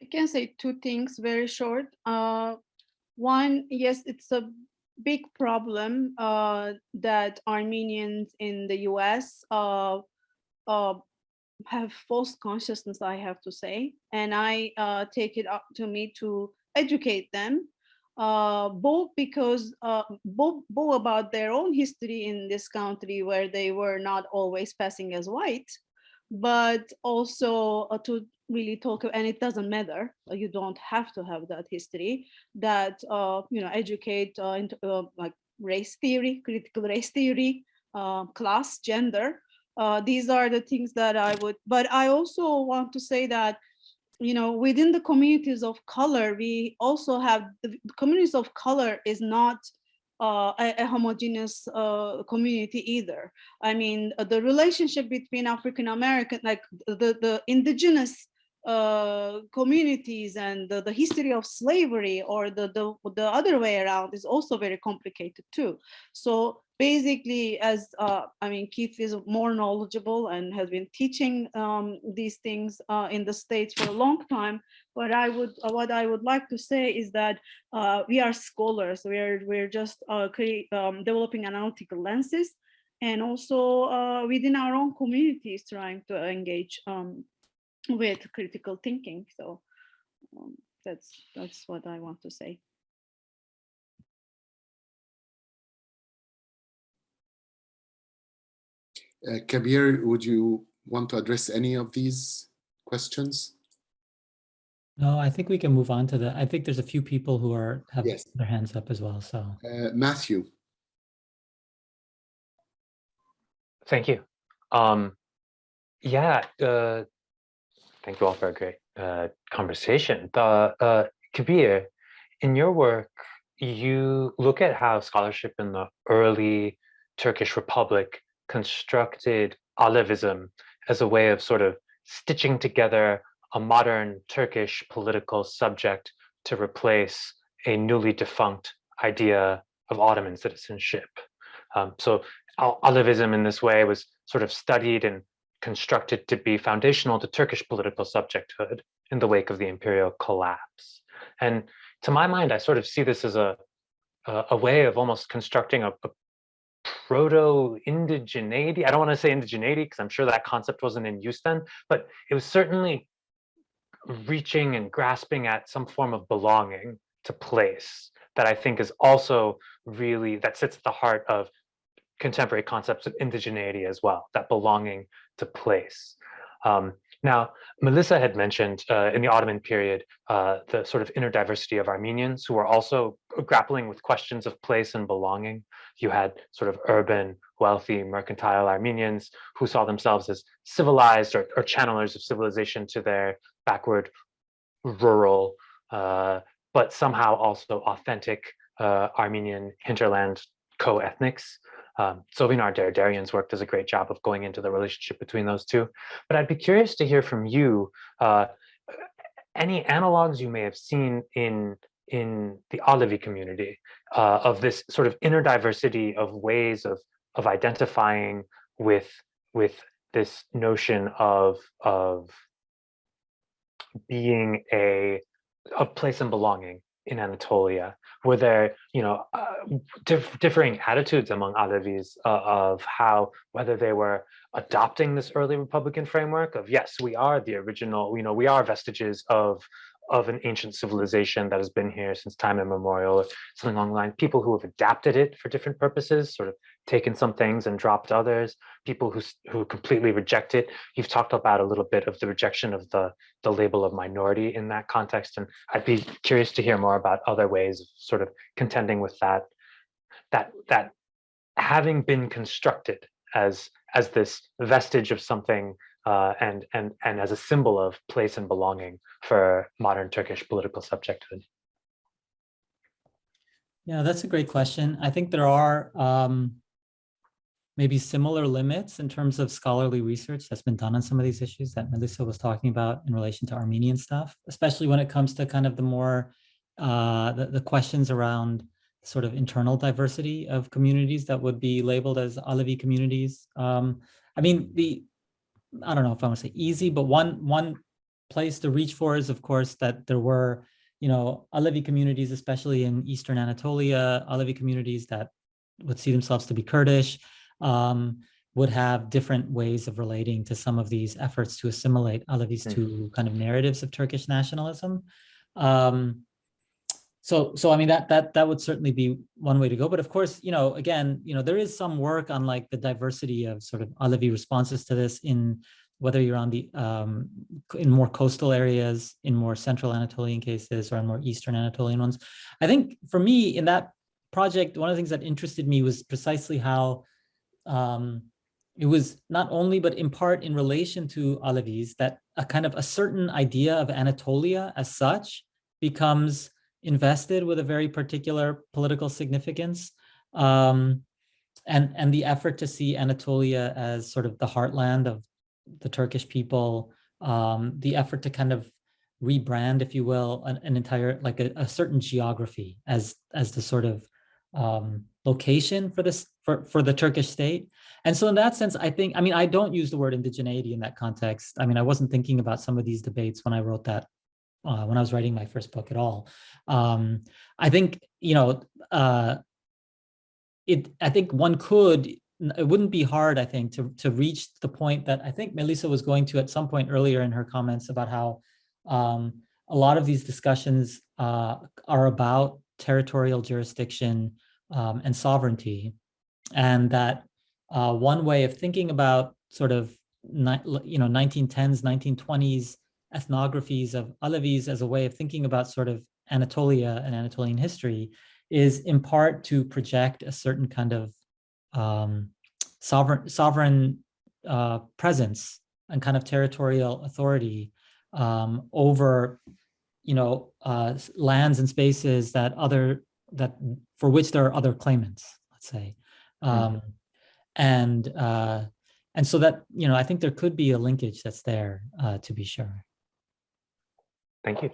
I can say 2 things very short. One, yes, it's a big problem that Armenians in the US have false consciousness, I have to say, and I take it up to me to educate them both because both about their own history in this country where they were not always passing as white, but also to really talk, and it doesn't matter, you don't have to have that history, that educate into like race theory, critical race theory, class, gender. These are the things that I would, but I also want to say that within the communities of color, we also have the communities of color is not a homogeneous community either. I mean, the relationship between African American, like the indigenous communities and the history of slavery, or the other way around, is also very complicated too. So basically, as I mean, Keith is more knowledgeable and has been teaching these things in the States for a long time. But what I would like to say is that we are scholars. We're just developing analytical lenses, and also within our own communities, trying to engage with critical thinking. So that's what I want to say. Kabir, would you want to address any of these questions? No, I think we can move on to I think there's a few people who have Yes. their hands up as well. So Matthew. Thank you. Yeah, thank you all for a great conversation. Kabir, in your work, you look at how scholarship in the early Turkish Republic constructed Alevism as a way of sort of stitching together a modern Turkish political subject to replace a newly defunct idea of Ottoman citizenship. So Alevism in this way was sort of studied and constructed to be foundational to Turkish political subjecthood in the wake of the imperial collapse. And to my mind, I sort of see this as a way of almost constructing a proto-indigeneity. I don't want to say indigeneity because I'm sure that concept wasn't in use then, but it was certainly reaching and grasping at some form of belonging to place that I think is also really, that sits at the heart of contemporary concepts of indigeneity as well, that belonging to place. Now, Melissa had mentioned in the Ottoman period, the sort of inner diversity of Armenians who were also grappling with questions of place and belonging. You had sort of urban, wealthy, mercantile Armenians who saw themselves as civilized or channelers of civilization to their backward, rural, but somehow also authentic Armenian hinterland co-ethnics. Sovinar Derderian's work does a great job of going into the relationship between those two. But I'd be curious to hear from you any analogs you may have seen in the Alevi community of this sort of inner diversity of ways of identifying with this notion of being of place and belonging in Anatolia. Were there, differing attitudes among Alevis of how, whether they were adopting this early Republican framework of, yes, we are the original, we are vestiges of an ancient civilization that has been here since time immemorial, or something along the line, people who have adapted it for different purposes, sort of taken some things and dropped others, people who completely reject it. You've talked about a little bit of the rejection of the label of minority in that context, and I'd be curious to hear more about other ways of sort of contending with that having been constructed as this vestige of something and as a symbol of place and belonging for modern Turkish political subjecthood. Yeah, that's a great question. I think there are maybe similar limits in terms of scholarly research that's been done on some of these issues that Melissa was talking about in relation to Armenian stuff, especially when it comes to kind of the more, the questions around sort of internal diversity of communities that would be labeled as Alevi communities. I mean, I don't know if I want to say easy, but one place to reach for is, of course, that there were, Alevi communities, especially in Eastern Anatolia, Alevi communities that would see themselves to be Kurdish, would have different ways of relating to some of these efforts to assimilate Alevis to kind of narratives of Turkish nationalism. so I mean that would certainly be one way to go. But of course, again, there is some work on like the diversity of sort of Alevi responses to this, in whether you're on the in more coastal areas, in more central Anatolian cases, or in more eastern Anatolian ones. I think for me in that project, one of the things that interested me was precisely how it was not only, but in part in relation to Alevis, that a kind of a certain idea of Anatolia as such becomes invested with a very particular political significance, and the effort to see Anatolia as sort of the heartland of the Turkish people, the effort to kind of rebrand, if you will, an entire, like a certain geography as the sort of location for this, for the Turkish state. And so in that sense, I think, I mean, I don't use the word indigeneity in that context. I mean, I wasn't thinking about some of these debates when I wrote that, when I was writing my first book at all. I think, I think one could, it wouldn't be hard, I think, to reach the point that I think Melissa was going to at some point earlier in her comments about how a lot of these discussions are about territorial jurisdiction and sovereignty, and that one way of thinking about sort of 1910s, 1920s ethnographies of Alevis as a way of thinking about sort of Anatolia and Anatolian history is in part to project a certain kind of sovereign presence and kind of territorial authority over lands and spaces that for which there are other claimants, let's say. And so that, I think there could be a linkage that's there, to be sure. Thank you.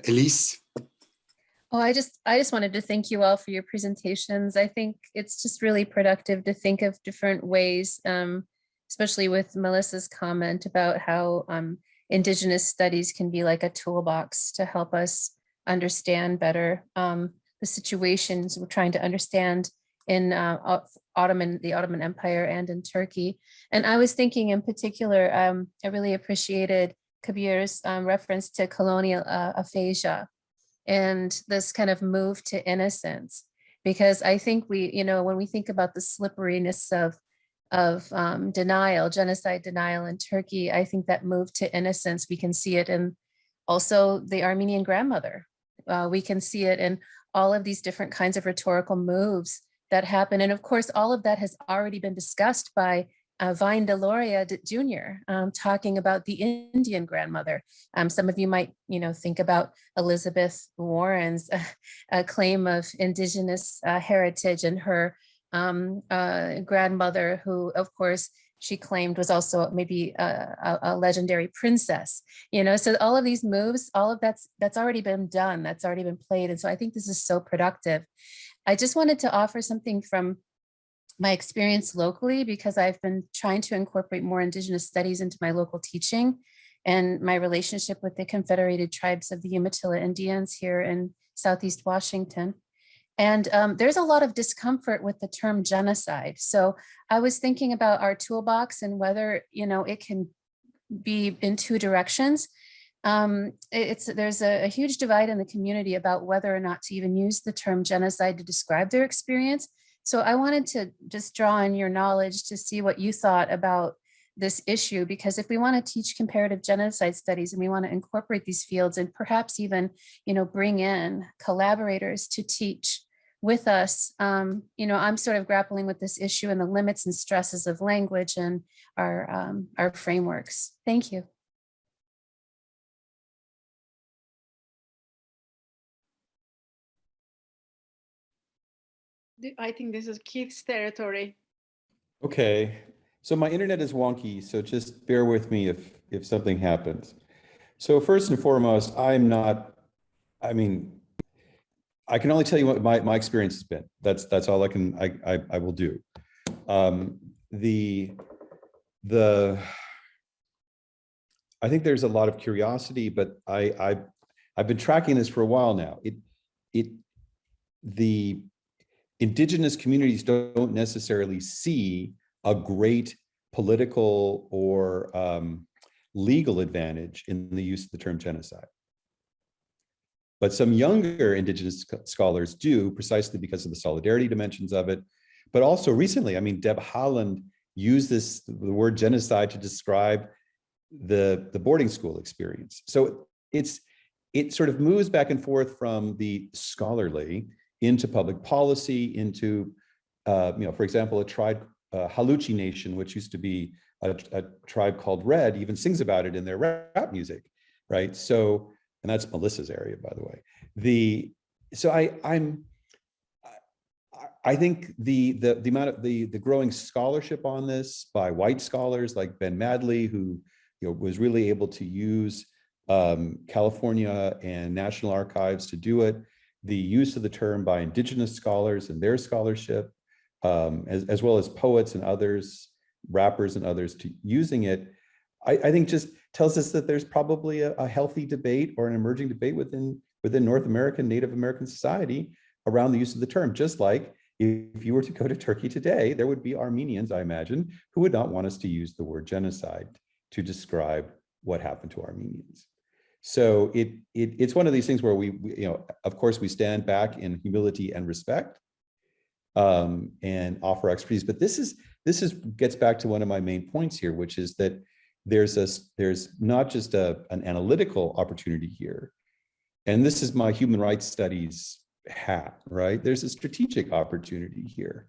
Elise? Oh, I just wanted to thank you all for your presentations. I think it's just really productive to think of different ways, especially with Melissa's comment about how Indigenous studies can be like a toolbox to help us understand better the situations we're trying to understand in the Ottoman Empire and in Turkey. And I was thinking in particular, I really appreciated Kabir's reference to colonial aphasia and this kind of move to innocence, because I think we, when we think about the slipperiness of denial, genocide denial in Turkey, I think that move to innocence, we can see it in also the Armenian grandmother. We can see it in all of these different kinds of rhetorical moves that happen. And of course, all of that has already been discussed by Vine Deloria Jr., talking about the Indian grandmother. Some of you might, think about Elizabeth Warren's claim of Indigenous heritage, and her grandmother, who, of course, she claimed was also maybe a legendary princess. So all of these moves, all of that's already been done, that's already been played. And so I think this is so productive. I just wanted to offer something from my experience locally, because I've been trying to incorporate more Indigenous studies into my local teaching and my relationship with the Confederated Tribes of the Umatilla Indians here in Southeast Washington. And there's a lot of discomfort with the term genocide. So I was thinking about our toolbox and whether, it can be in two directions. There's a huge divide in the community about whether or not to even use the term genocide to describe their experience. So I wanted to just draw on your knowledge to see what you thought about this issue, because if we want to teach comparative genocide studies and we want to incorporate these fields and perhaps even, bring in collaborators to teach with us, I'm sort of grappling with this issue and the limits and stresses of language and our frameworks. Thank you. I think this is Keith's territory. Okay, so my internet is wonky, so just bear with me if something happens. So first and foremost, I can only tell you what my experience has been. That's all I will do. I think there's a lot of curiosity, but I've been tracking this for a while now. The Indigenous communities don't necessarily see a great political or legal advantage in the use of the term genocide. But some younger indigenous scholars do, precisely because of the solidarity dimensions of it. But also recently, I mean, Deb Haaland used the word genocide to describe the boarding school experience. So it sort of moves back and forth from the scholarly into public policy, into, for example, a tribe, Haluchi Nation, which used to be a tribe called Red, even sings about it in their rap music, right? So, and that's Melissa's area, by the way. I think the amount of the growing scholarship on this by white scholars like Ben Madley, who was really able to use California and National Archives to do it, the use of the term by indigenous scholars and their scholarship, as well as poets and others, rappers and others to using it, I think just tells us that there's probably a healthy debate or an emerging debate within North American, Native American society around the use of the term. Just like if you were to go to Turkey today, there would be Armenians, I imagine, who would not want us to use the word genocide to describe what happened to Armenians. So it's one of these things where we of course, we stand back in humility and respect and offer expertise. But this gets back to one of my main points here, which is that there's not just an analytical opportunity here, and this is my human rights studies hat, right? There's a strategic opportunity here,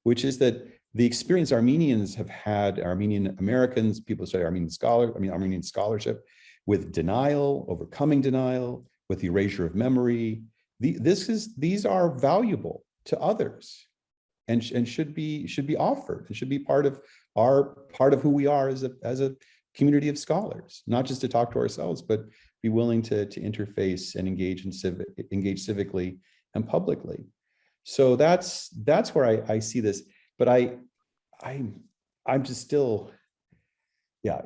which is that the experience Armenians have had, Armenian Americans, people say Armenian scholarship, with denial, overcoming denial, with the erasure of memory. These are valuable to others, and should be offered. It should be part of who we are as a community of scholars, not just to talk to ourselves, but be willing to interface and engage civically and publicly. So that's where I see this. But I'm just still, yeah,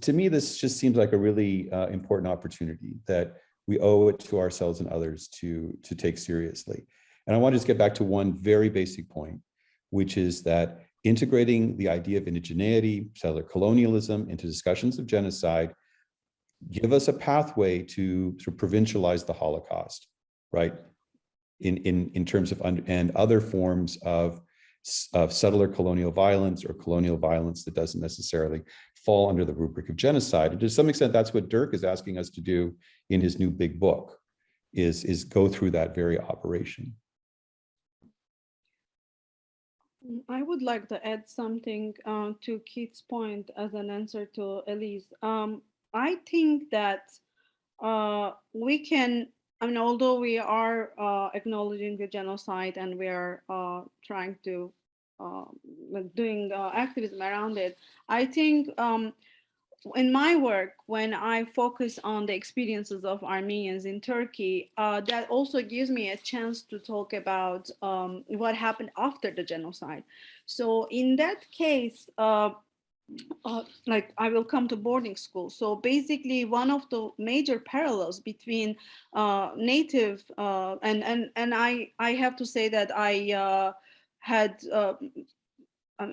to me, this just seems like a really important opportunity that we owe it to ourselves and others to take seriously. And I want to just get back to one very basic point, which is that integrating the idea of indigeneity, settler colonialism into discussions of genocide give us a pathway to sort of provincialize the Holocaust, right? In terms of and other forms of settler colonial violence or colonial violence that doesn't necessarily fall under the rubric of genocide. And to some extent, that's what Dirk is asking us to do in his new big book, is go through that very operation. I would like to add something to Keith's point as an answer to Elise. I think that we can, I mean, although we are acknowledging the genocide and we are trying to doing activism around it, I think in my work, when I focus on the experiences of Armenians in Turkey, that also gives me a chance to talk about what happened after the genocide. So in that case, like I will come to boarding school. So basically, one of the major parallels between native and I have to say that I had.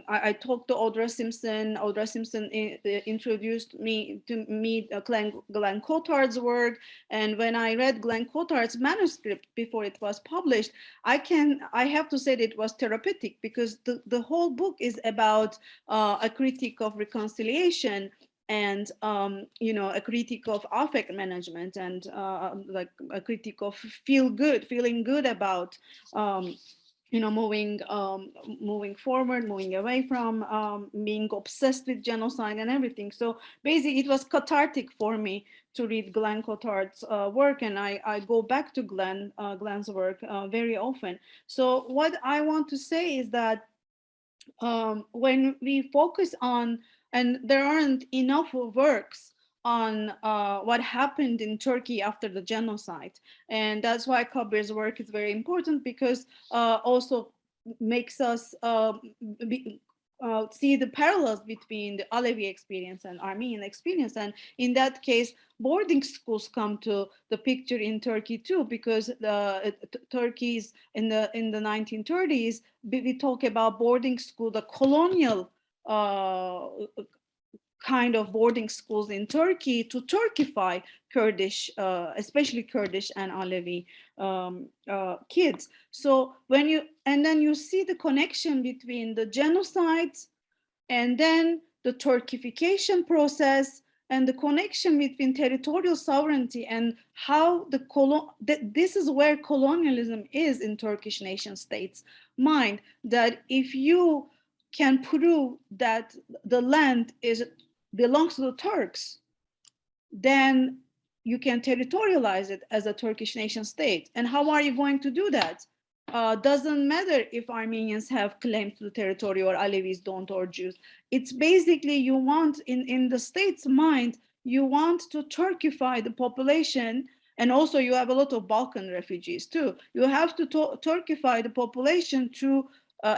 I talked to Audra Simpson. Audra Simpson introduced me to meet Glenn Cotard's work. And when I read Glenn Cotard's manuscript before it was published, I have to say that it was therapeutic, because the whole book is about a critique of reconciliation and a critique of affect management and like a critique of feeling good about moving forward, moving away from being obsessed with genocide and everything. So basically, it was cathartic for me to read Glenn Cotard's work, and I go back to Glenn's work very often. So what I want to say is that when we focus on, and there aren't enough works on what happened in Turkey after the genocide. And that's why Kabir's work is very important, because also makes us see the parallels between the Alevi experience and Armenian experience. And in that case, boarding schools come to the picture in Turkey too, because Turkey's in the 1930s, we talk about boarding school, the colonial kind of boarding schools in Turkey to Turkify Kurdish, especially Kurdish and Alevi kids. So then you see the connection between the genocide and then the Turkification process and the connection between territorial sovereignty and how this is where colonialism is in Turkish nation states' mind, that if you can prove that the land belongs to the Turks, then you can territorialize it as a Turkish nation state. And how are you going to do that? Doesn't matter if Armenians have claim to the territory or Alevis don't, or Jews. It's basically you want, in the state's mind, you want to Turkify the population. And also you have a lot of Balkan refugees too. You have to Turkify the population to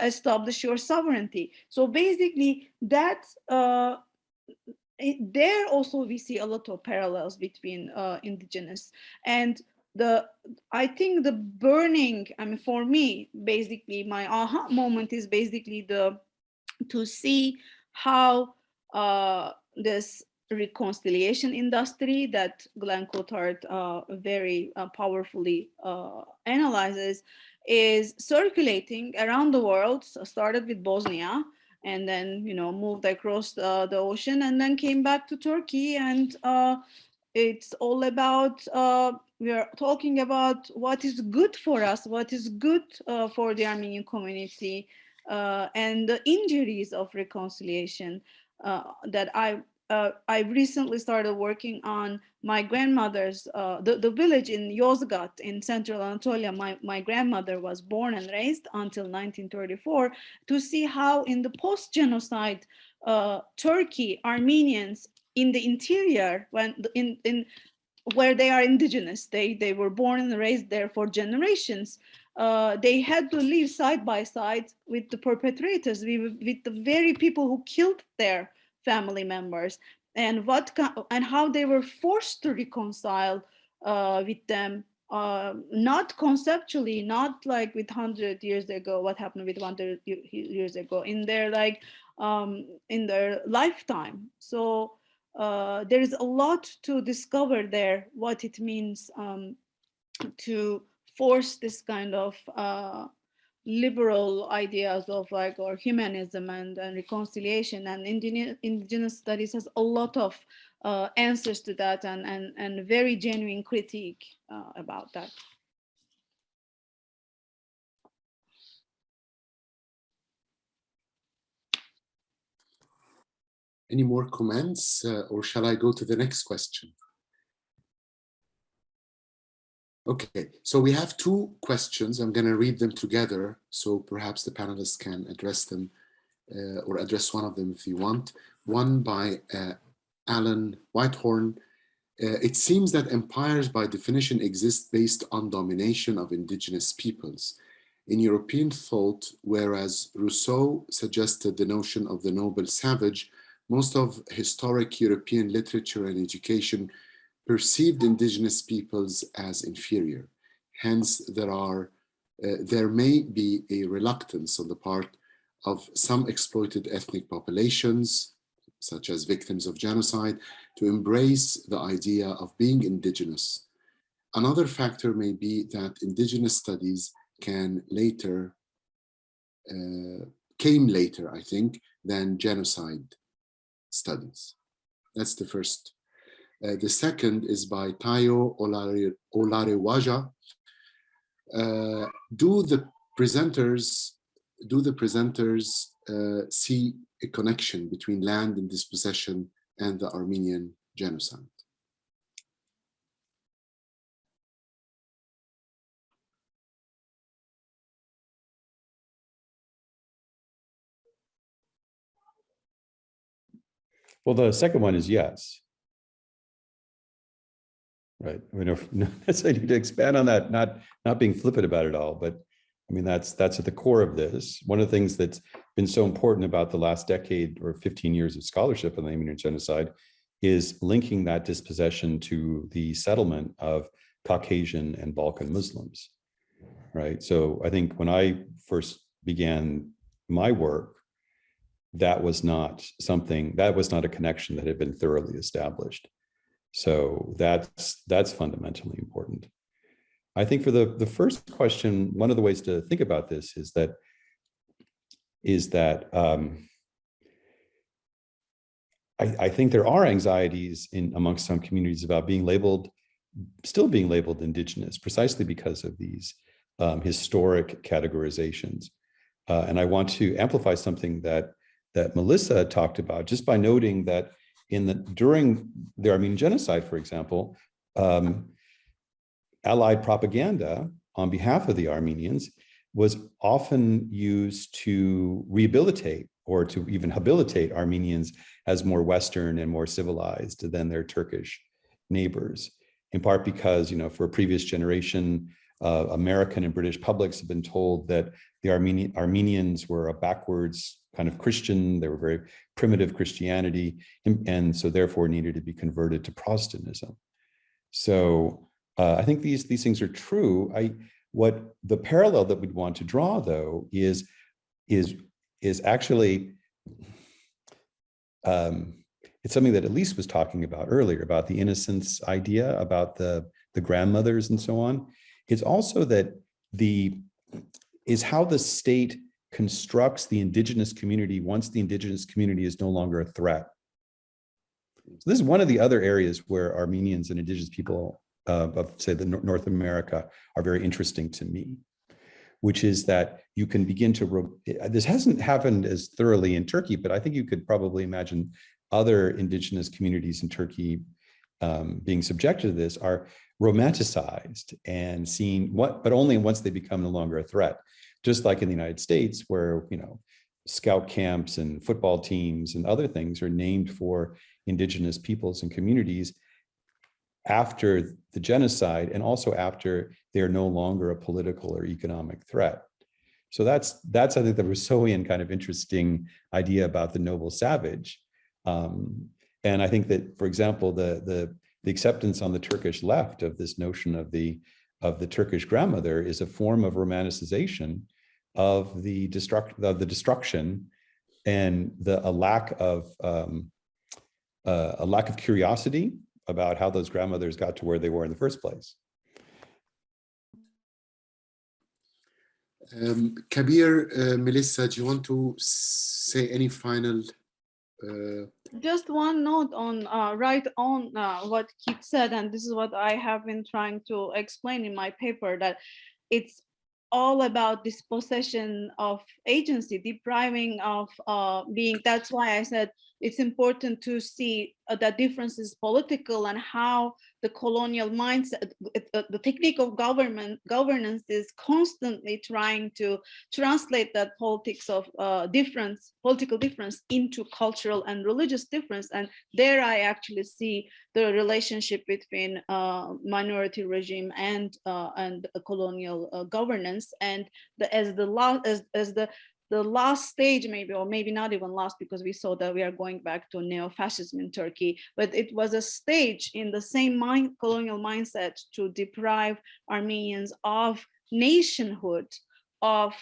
establish your sovereignty. So basically that, there also we see a lot of parallels between indigenous and I think the burning, I mean, for me, basically my aha moment is basically to see how this reconciliation industry that Glenn Coulthard very powerfully analyzes is circulating around the world. So started with Bosnia and then, you know, moved across the ocean and then came back to Turkey. And it's all about, we are talking about what is good for us, what is good for the Armenian community, and the injuries of reconciliation that I recently started working on. My grandmother's, the village in Yozgat in central Anatolia, my grandmother was born and raised until 1934, to see how in the post-genocide Turkey, Armenians in the interior, when where they are indigenous, they were born and raised there for generations, they had to live side by side with the perpetrators, with the very people who killed their family members, and how they were forced to reconcile with them, not conceptually, not like with 100 years ago, what happened with 100 years ago, in their in their lifetime. So there is a lot to discover there, what it means to force this kind of liberal ideas of or humanism and reconciliation, and indigenous studies has a lot of answers to that, and very genuine critique about that. Any more comments, or shall I go to the next question? Okay, so we have two questions. I'm going to read them together, so perhaps the panelists can address them, or address one of them if you want. One by Alan Whitehorn. It seems that empires by definition exist based on domination of indigenous peoples. In European thought, whereas Rousseau suggested the notion of the noble savage, most of historic European literature and education perceived indigenous peoples as inferior. Hence, there may be a reluctance on the part of some exploited ethnic populations, such as victims of genocide, to embrace the idea of being indigenous. Another factor may be that indigenous studies came later, I think, than genocide studies. That's the first. The second is by Tayo Olarewaja. Do the presenters see a connection between land and dispossession and the Armenian genocide? Well, the second one is yes. Right. I mean, I need to expand on that, not being flippant about it all, but I mean, that's at the core of this. One of the things that's been so important about the last decade or 15 years of scholarship on the Armenian genocide is linking that dispossession to the settlement of Caucasian and Balkan Muslims, right? So I think when I first began my work, that was not a connection that had been thoroughly established. So that's fundamentally important. I think for the first question, one of the ways to think about this is that I think there are anxieties amongst some communities about still being labeled indigenous, precisely because of these historic categorizations. And I want to amplify something that Melissa talked about, just by noting that during the Armenian genocide, for example, Allied propaganda on behalf of the Armenians was often used to rehabilitate or to even habilitate Armenians as more Western and more civilized than their Turkish neighbors, in part because, for a previous generation, American and British publics have been told that the Armenians were a backwards kind of Christian, they were very primitive Christianity, and so therefore needed to be converted to Protestantism. So I think these things are true. What the parallel that we'd want to draw, though, is actually it's something that Elise was talking about earlier, about the innocence idea, about the grandmothers and so on. It's also that how the state constructs the indigenous community once the indigenous community is no longer a threat. So this is one of the other areas where Armenians and indigenous people of, say, North America are very interesting to me, which is that you can begin to, this hasn't happened as thoroughly in Turkey, but I think you could probably imagine other indigenous communities in Turkey being subjected to this are romanticized and seen, but only once they become no longer a threat. Just like in the United States, where scout camps and football teams and other things are named for indigenous peoples and communities after the genocide, and also after they are no longer a political or economic threat. So that's I think the Rousseauian kind of interesting idea about the noble savage. And I think that, for example, the acceptance on the Turkish left of this notion of the Turkish grandmother is a form of romanticization of the destruction and a lack of curiosity about how those grandmothers got to where they were in the first place. Kabir, Melissa, do you want to say any final? Just one note on right on what Keith said, and this is what I have been trying to explain in my paper, that it's all about dispossession of agency, depriving of being. That's why I said it's important to see that difference is political, and how the colonial mindset, the technique of governance is constantly trying to translate that politics of political difference into cultural and religious difference. And there I actually see the relationship between minority regime and colonial governance. And the last stage, maybe, or maybe not even last, because we saw that we are going back to neo-fascism in Turkey, but it was a stage in the same colonial mindset to deprive Armenians of nationhood, of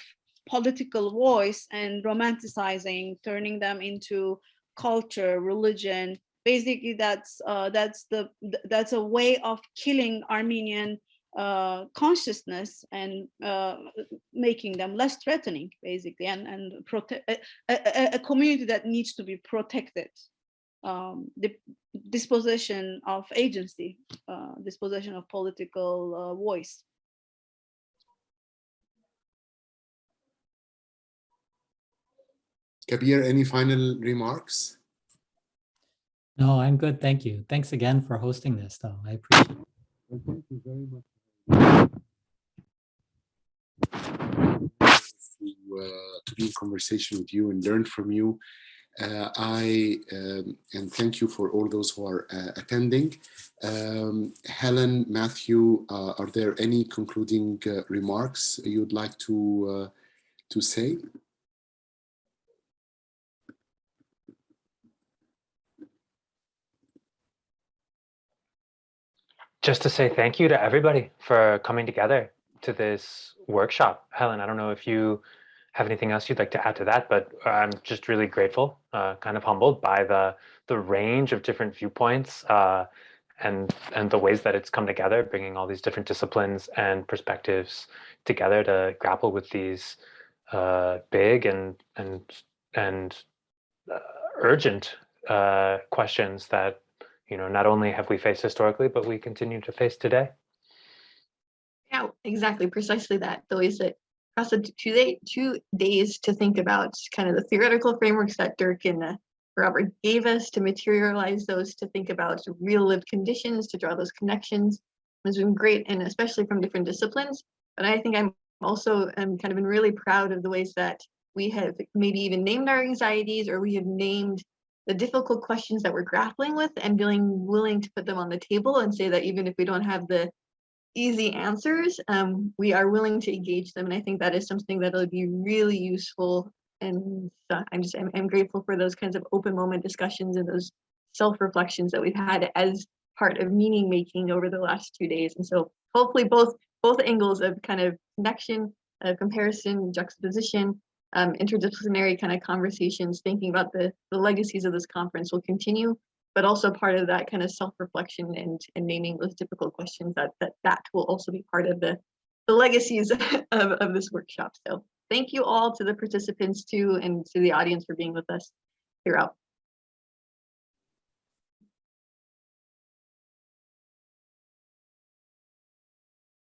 political voice, and romanticizing, turning them into culture, religion. Basically, that's a way of killing Armenian consciousness and making them less threatening, basically, and a community that needs to be protected. The dispossession of agency, dispossession of political voice. Kabir, any final remarks? No, I'm good. Thank you. Thanks again for hosting this, though. I appreciate it. Well, thank you very much to be in conversation with you and learn from you. And thank you for all those who are attending. Helen, Matthew, are there any concluding remarks you'd like to say? Just to say thank you to everybody for coming together to this workshop. Helen, I don't know if you have anything else you'd like to add to that, but I'm just really grateful, kind of humbled by the range of different viewpoints and the ways that it's come together, bringing all these different disciplines and perspectives together to grapple with these big and urgent questions that, you know, not only have we faced historically, but we continue to face today. Yeah, exactly, precisely that. The ways that across the 2 days to think about kind of the theoretical frameworks that Dirk and Robert gave us, to materialize those, to think about real lived conditions, to draw those connections. It's been great, and especially from different disciplines. But I think I'm also kind of been really proud of the ways that we have maybe even named our anxieties, or we have named the difficult questions that we're grappling with, and being willing to put them on the table and say that even if we don't have the easy answers, we are willing to engage them. And I think that is something that'll be really useful. And I'm grateful for those kinds of open moment discussions and those self-reflections that we've had as part of meaning making over the last 2 days. And so hopefully both angles of kind of connection, comparison, juxtaposition, interdisciplinary kind of conversations, thinking about the legacies of this conference will continue, but also part of that kind of self-reflection and naming those difficult questions that will also be part of the legacies of this workshop. So thank you all, to the participants too, and to the audience for being with us throughout.